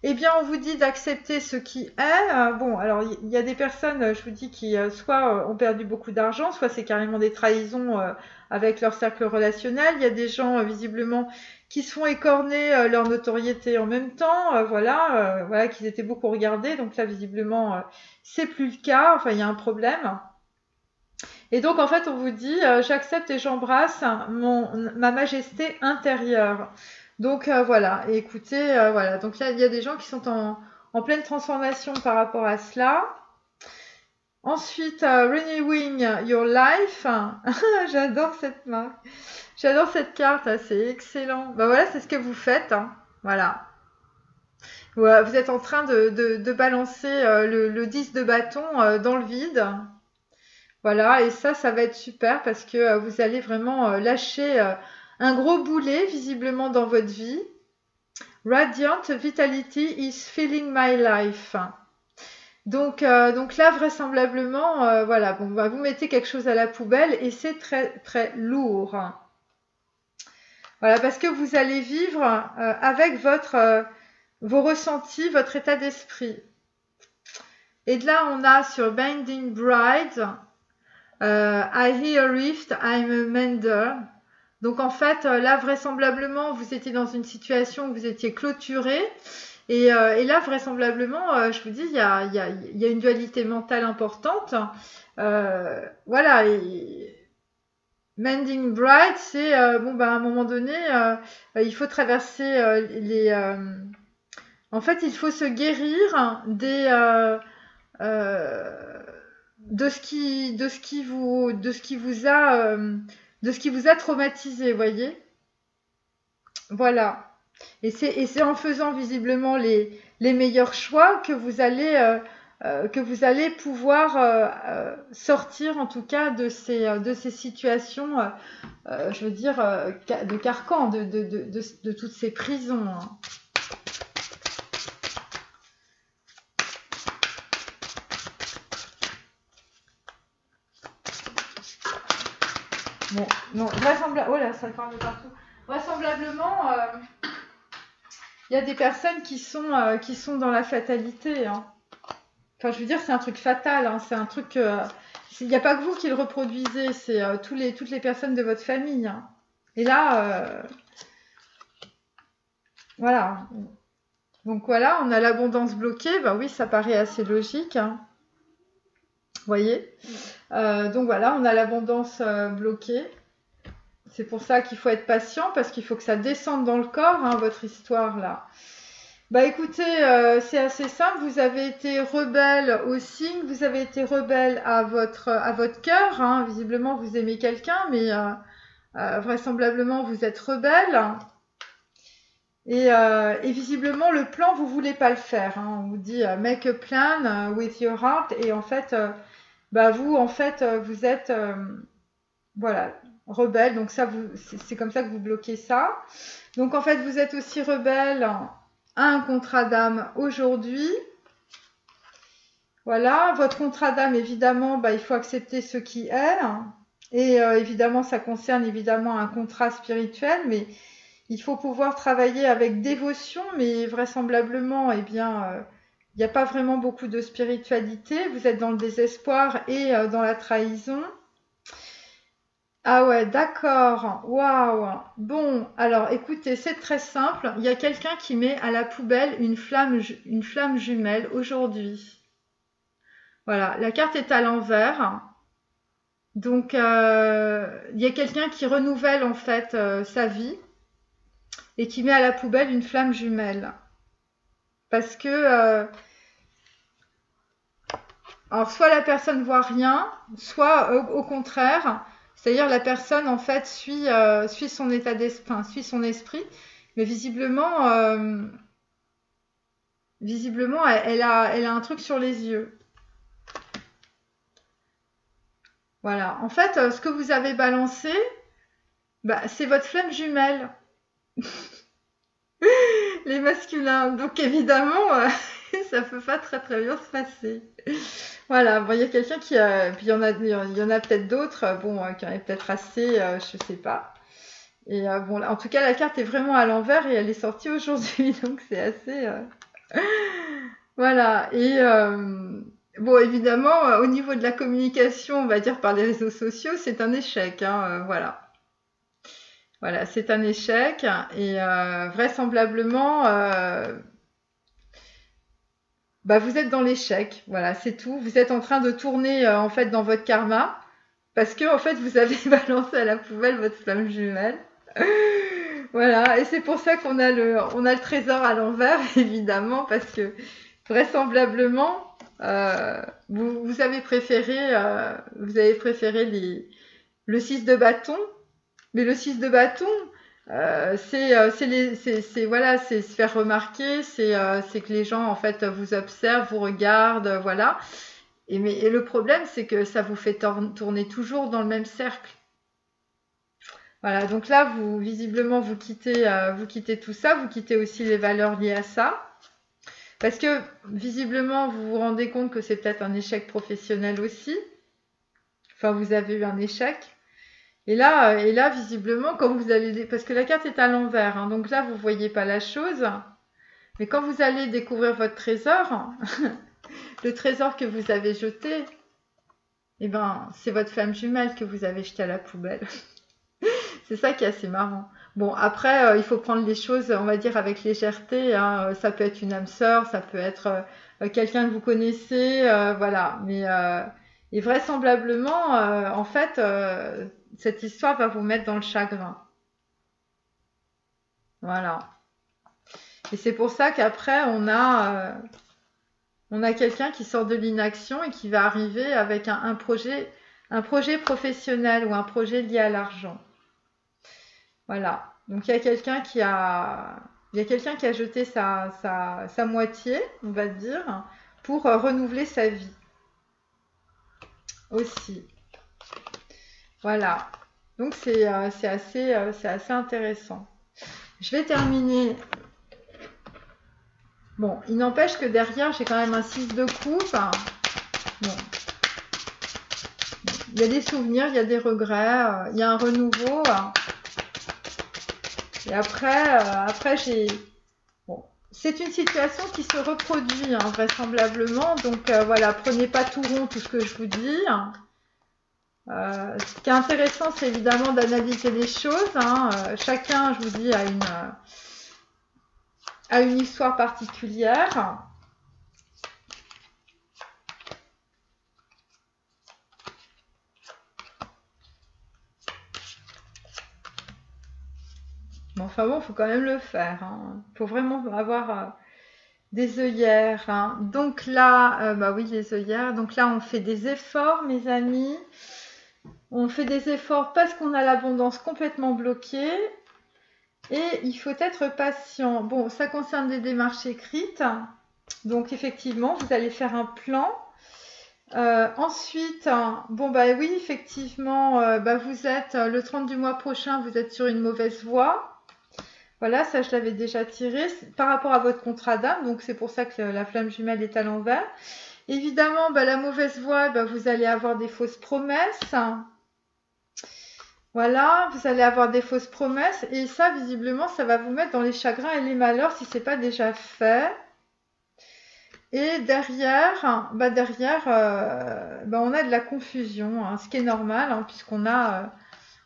Eh bien, on vous dit d'accepter ce qui est. Bon, alors, il y a des personnes, je vous dis, qui soit ont perdu beaucoup d'argent, soit c'est carrément des trahisons avec leur cercle relationnel. Il y a des gens, visiblement, qui se font écorner leur notoriété en même temps. Voilà, qu'ils étaient beaucoup regardés. Donc là, visiblement, c'est plus le cas. Enfin, il y a un problème. Et donc, en fait, on vous dit, j'accepte et j'embrasse ma majesté intérieure. Donc, voilà. Et écoutez, voilà. Donc, là, il y a des gens qui sont en pleine transformation par rapport à cela. Ensuite, Renewing Your Life. J'adore cette marque. J'adore cette carte, c'est excellent. Bah voilà, c'est ce que vous faites. Hein. Voilà. Ouais, vous êtes en train de balancer le 10 de bâton dans le vide. Voilà, et ça va être super parce que vous allez vraiment lâcher un gros boulet visiblement dans votre vie. Radiant Vitality is filling my life. Donc là, vraisemblablement, voilà, bon, bah, vous mettez quelque chose à la poubelle et c'est très très lourd. Voilà, parce que vous allez vivre avec vos ressentis, votre état d'esprit. Et de là, on a sur Binding Bride. I hear a rift, I'm a mender. Donc en fait, là vraisemblablement, vous étiez dans une situation où vous étiez clôturé. Et là, vraisemblablement, je vous dis, il y a une dualité mentale importante. Voilà. Mending Bright, c'est bon, bah, à un moment donné, il faut traverser en fait, il faut se guérir de ce qui vous a traumatisé, voyez. Voilà. Et c'est en faisant visiblement les meilleurs choix que vous allez pouvoir sortir en tout cas de ces situations, je veux dire, de carcan, de toutes ces prisons. Hein. Bon, non, vraisemblablement, oh là, ça parle de partout. Vraisemblablement, il y a des personnes qui sont dans la fatalité. Hein. Enfin, je veux dire, c'est un truc fatal. Hein. C'est un truc. Il n'y a pas que vous qui le reproduisez, c'est toutes les personnes de votre famille. Hein. Et là, voilà. Donc voilà, on a l'abondance bloquée. Ben oui, ça paraît assez logique. Hein. Vous voyez. Donc voilà, on a l'abondance bloquée. C'est pour ça qu'il faut être patient, parce qu'il faut que ça descende dans le corps, hein, votre histoire là. Bah écoutez, c'est assez simple. Vous avez été rebelle au signe, vous avez été rebelle à votre cœur. Hein. Visiblement, vous aimez quelqu'un, mais vraisemblablement, vous êtes rebelle. Et visiblement, le plan, vous voulez pas le faire. Hein. On vous dit make a plan with your heart. Et en fait, vous, en fait, vous êtes voilà, rebelle. Donc ça, c'est comme ça que vous bloquez ça. Donc en fait, vous êtes aussi rebelle à un contrat d'âme aujourd'hui. Voilà, votre contrat d'âme, évidemment, bah, il faut accepter ce qui est, hein. Et évidemment, ça concerne évidemment un contrat spirituel, mais il faut pouvoir travailler avec dévotion, mais vraisemblablement, eh bien, il n'y a pas vraiment beaucoup de spiritualité. Vous êtes dans le désespoir et dans la trahison. Ah ouais, d'accord. Waouh. Bon, alors écoutez, c'est très simple. Il y a quelqu'un qui met à la poubelle une flamme jumelle aujourd'hui. Voilà, la carte est à l'envers. Donc, il y a quelqu'un qui renouvelle en fait sa vie et qui met à la poubelle une flamme jumelle. Parce que, alors soit la personne voit rien, soit au contraire, c'est-à-dire la personne en fait suit son état d'esprit, enfin, suit son esprit, mais visiblement elle a un truc sur les yeux. Voilà. En fait, ce que vous avez balancé, bah, c'est votre flamme jumelle, les masculins. Donc évidemment, ça peut pas très très bien se passer. Voilà, bon, il y a quelqu'un qui a, puis il y en a peut-être d'autres, bon, qui en est peut-être assez, je sais pas. Et bon, en tout cas, la carte est vraiment à l'envers et elle est sortie aujourd'hui, donc c'est assez, voilà. Et bon, évidemment, au niveau de la communication, on va dire par les réseaux sociaux, c'est un échec, hein, voilà. Voilà, c'est un échec et vraisemblablement, bah, vous êtes dans l'échec. Voilà, c'est tout. Vous êtes en train de tourner en fait dans votre karma parce que en fait vous avez balancé à la poubelle votre flamme jumelle. Voilà, et c'est pour ça on a le trésor à l'envers évidemment parce que vraisemblablement vous avez préféré le 6 de bâton, mais le 6 de bâton, voilà, c'est se faire remarquer, c'est que les gens en fait vous observent, vous regardent, voilà. Et le problème, c'est que ça vous fait tourner toujours dans le même cercle. Voilà, donc là, visiblement, vous quittez tout ça, vous quittez aussi les valeurs liées à ça, parce que visiblement, vous vous rendez compte que c'est peut-être un échec professionnel aussi. Enfin, vous avez eu un échec. Et là, visiblement, quand vous allez, parce que la carte est à l'envers, hein, donc là, vous voyez pas la chose. Mais quand vous allez découvrir votre trésor, le trésor que vous avez jeté, eh ben, c'est votre flamme jumelle que vous avez jetée à la poubelle. C'est ça qui est assez marrant. Bon, après, il faut prendre les choses, on va dire, avec légèreté, hein. Ça peut être une âme sœur, ça peut être quelqu'un que vous connaissez, voilà. Mais et vraisemblablement, en fait, cette histoire va vous mettre dans le chagrin. Voilà. Et c'est pour ça qu'après, on a quelqu'un qui sort de l'inaction et qui va arriver avec un projet professionnel ou un projet lié à l'argent. Voilà. Donc il y a quelqu'un qui a jeté sa moitié, on va dire, pour renouveler sa vie aussi. Voilà. Donc c'est assez intéressant. Je vais terminer. Bon, il n'empêche que derrière, j'ai quand même un 6 de coupe. Bon, il y a des souvenirs, il y a des regrets, il y a un renouveau. Et après j'ai... Bon, c'est une situation qui se reproduit, hein, vraisemblablement. Donc voilà, prenez pas tout rond tout ce que je vous dis. Ce qui est intéressant, c'est évidemment d'analyser les choses, hein. Chacun, je vous dis, a une histoire particulière. Mais enfin bon, il faut quand même le faire, hein. Faut vraiment avoir des œillères, hein. Donc là, bah oui, les œillères. Donc là, on fait des efforts, mes amis. On fait des efforts parce qu'on a l'abondance complètement bloquée. Et il faut être patient. Bon, ça concerne des démarches écrites. Donc effectivement, vous allez faire un plan. Ensuite, bon bah oui, effectivement, bah vous êtes le 30 du mois prochain, vous êtes sur une mauvaise voie. Voilà, ça je l'avais déjà tiré par rapport à votre contrat d'âme, donc c'est pour ça que la flamme jumelle est à l'envers. Évidemment, bah, la mauvaise voie, bah, vous allez avoir des fausses promesses. Voilà, vous allez avoir des fausses promesses et ça, visiblement, ça va vous mettre dans les chagrins et les malheurs si c'est pas déjà fait. Et derrière, bah, on a de la confusion, hein, ce qui est normal, hein, puisqu'on a,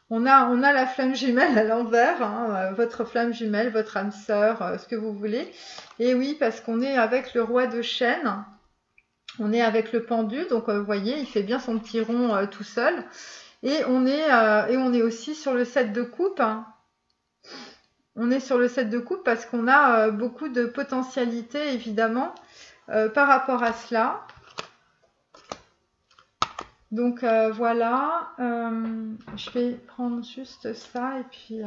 on a la flamme jumelle à l'envers, hein, votre flamme jumelle, votre âme sœur, ce que vous voulez. Et oui, parce qu'on est avec le roi de chêne, on est avec le pendu, donc vous voyez, il fait bien son petit rond tout seul. Et on est aussi sur le 7 de coupe. Hein. On est sur le 7 de coupe parce qu'on a beaucoup de potentialité, évidemment, par rapport à cela. Donc voilà, je vais prendre juste ça et puis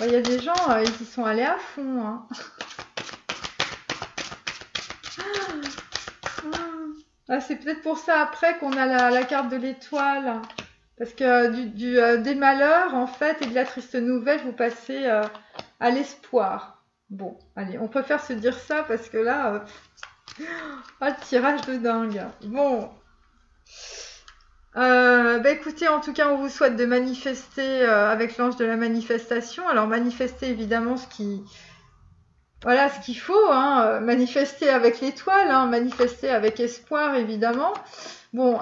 il y a des gens, ils y sont allés à fond. Hein. Ah, c'est peut-être pour ça après qu'on a la carte de l'étoile. Parce que des malheurs, en fait, et de la triste nouvelle, vous passez à l'espoir. Bon, allez, on préfère se dire ça parce que là, le tirage de dingue. Bon. Bah écoutez, en tout cas, on vous souhaite de manifester avec l'ange de la manifestation. Alors, manifester évidemment voilà ce qu'il faut, hein, manifester avec l'étoile, hein, manifester avec espoir évidemment. Bon,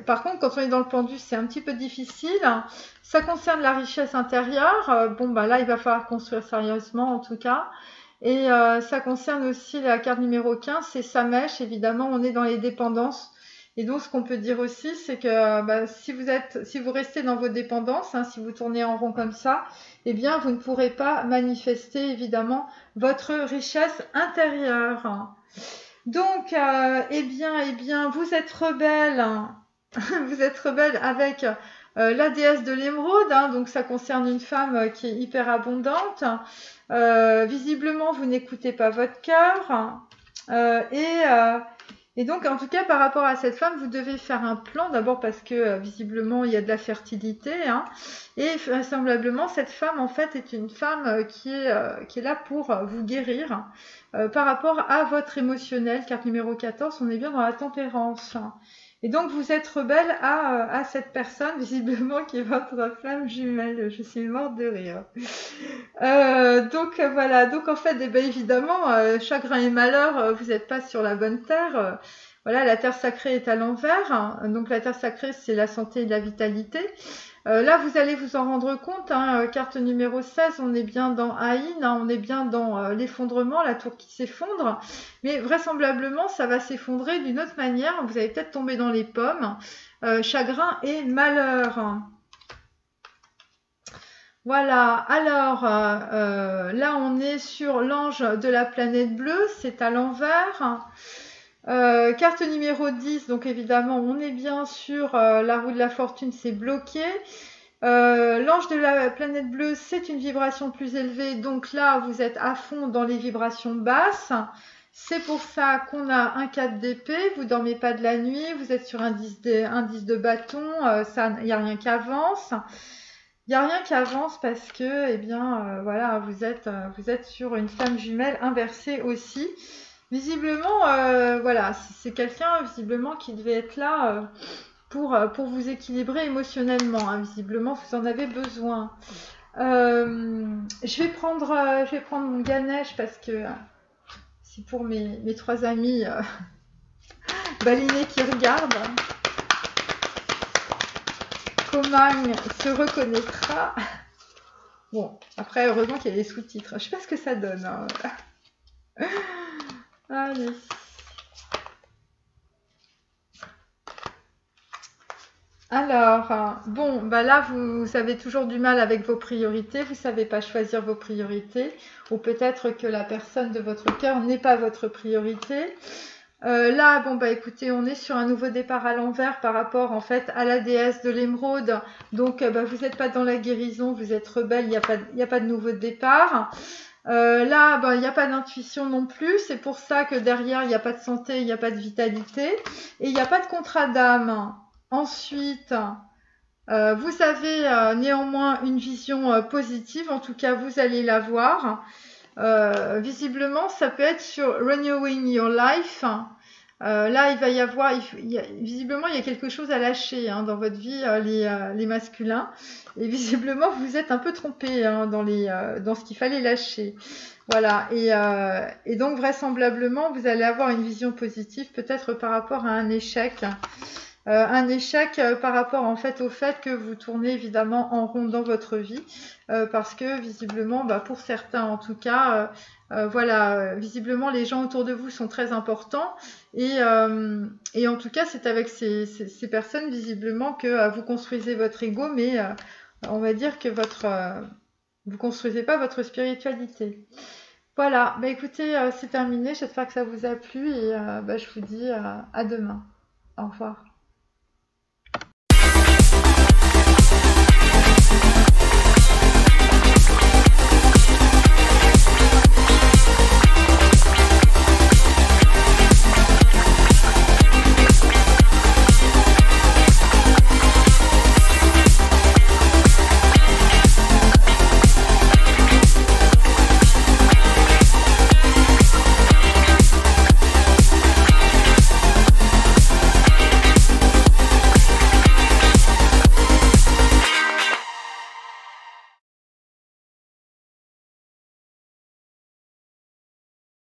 par contre, quand on est dans le pendu, c'est un petit peu difficile. Ça concerne la richesse intérieure. Bon, bah là, il va falloir construire sérieusement en tout cas. Et ça concerne aussi la carte numéro 15, c'est sa mèche, évidemment, on est dans les dépendances. Et donc, ce qu'on peut dire aussi, c'est que bah, si vous restez dans vos dépendances, hein, si vous tournez en rond comme ça, eh bien, vous ne pourrez pas manifester, évidemment, votre richesse intérieure. Donc, eh bien, vous êtes rebelle, hein. Vous êtes rebelle avec la déesse de l'émeraude, hein, donc ça concerne une femme qui est hyper abondante. Visiblement, vous n'écoutez pas votre cœur. Et donc, en tout cas, par rapport à cette femme, vous devez faire un plan, d'abord parce que visiblement, il y a de la fertilité. Hein, et vraisemblablement, cette femme, en fait, est une femme qui est là pour vous guérir par rapport à votre émotionnel. Carte numéro 14, on est bien dans la tempérance. Et donc, vous êtes rebelle à cette personne, visiblement, qui est votre flamme jumelle. Je suis morte de rire. Donc, voilà. Donc, en fait, eh ben, évidemment, chagrin et malheur, vous n'êtes pas sur la bonne terre. Voilà, la terre sacrée est à l'envers. Hein. Donc, la terre sacrée, c'est la santé et la vitalité. Là, vous allez vous en rendre compte, hein, carte numéro 16, on est bien dans Aïn, hein, on est bien dans l'effondrement, la tour qui s'effondre, mais vraisemblablement, ça va s'effondrer d'une autre manière, vous allez peut-être tomber dans les pommes, chagrin et malheur. Voilà, alors là, on est sur l'ange de la planète bleue, c'est à l'envers. Carte numéro 10, donc évidemment, on est bien sur la roue de la fortune, c'est bloqué. L'ange de la planète bleue, c'est une vibration plus élevée, donc là, vous êtes à fond dans les vibrations basses. C'est pour ça qu'on a un 4 d'épée, vous dormez pas de la nuit, vous êtes sur un 10 de bâton, il n'y a rien qui avance. Il n'y a rien qui avance parce que, eh bien, voilà, vous êtes sur une flamme jumelle inversée aussi. Visiblement, voilà, c'est quelqu'un visiblement qui devait être là pour vous équilibrer émotionnellement. Hein. Visiblement, vous en avez besoin. Je vais prendre mon Ganesh parce que c'est pour mes trois amis balinés qui regardent. Comagne se reconnaîtra. Bon, après, heureusement qu'il y a les sous-titres. Je ne sais pas ce que ça donne. Hein. Allez. Alors, bon, bah là, vous avez toujours du mal avec vos priorités, vous ne savez pas choisir vos priorités, ou peut-être que la personne de votre cœur n'est pas votre priorité. Là, bon, bah écoutez, on est sur un nouveau départ à l'envers par rapport, en fait, à la déesse de l'émeraude. Donc, bah, vous n'êtes pas dans la guérison, vous êtes rebelle, il n'y a pas de nouveau départ. Là, ben, il n'y a pas d'intuition non plus. C'est pour ça que derrière, il n'y a pas de santé, il n'y a pas de vitalité. Et il n'y a pas de contrat d'âme. Ensuite, vous avez néanmoins une vision positive. En tout cas, vous allez l'avoir. Visiblement, ça peut être sur Renewing Your Life. Là, il va y avoir, visiblement, il y a quelque chose à lâcher dans votre vie, les masculins. Et visiblement, vous vous êtes un peu trompé dans ce qu'il fallait lâcher. Voilà. Et donc, vraisemblablement, vous allez avoir une vision positive, peut-être par rapport à un échec. Par rapport en fait au fait que vous tournez évidemment en rond dans votre vie parce que visiblement pour certains en tout cas voilà visiblement les gens autour de vous sont très importants et en tout cas c'est avec ces personnes visiblement que vous construisez votre ego mais on va dire que vous construisez pas votre spiritualité. Voilà, écoutez, c'est terminé, j'espère que ça vous a plu et je vous dis à demain. Au revoir.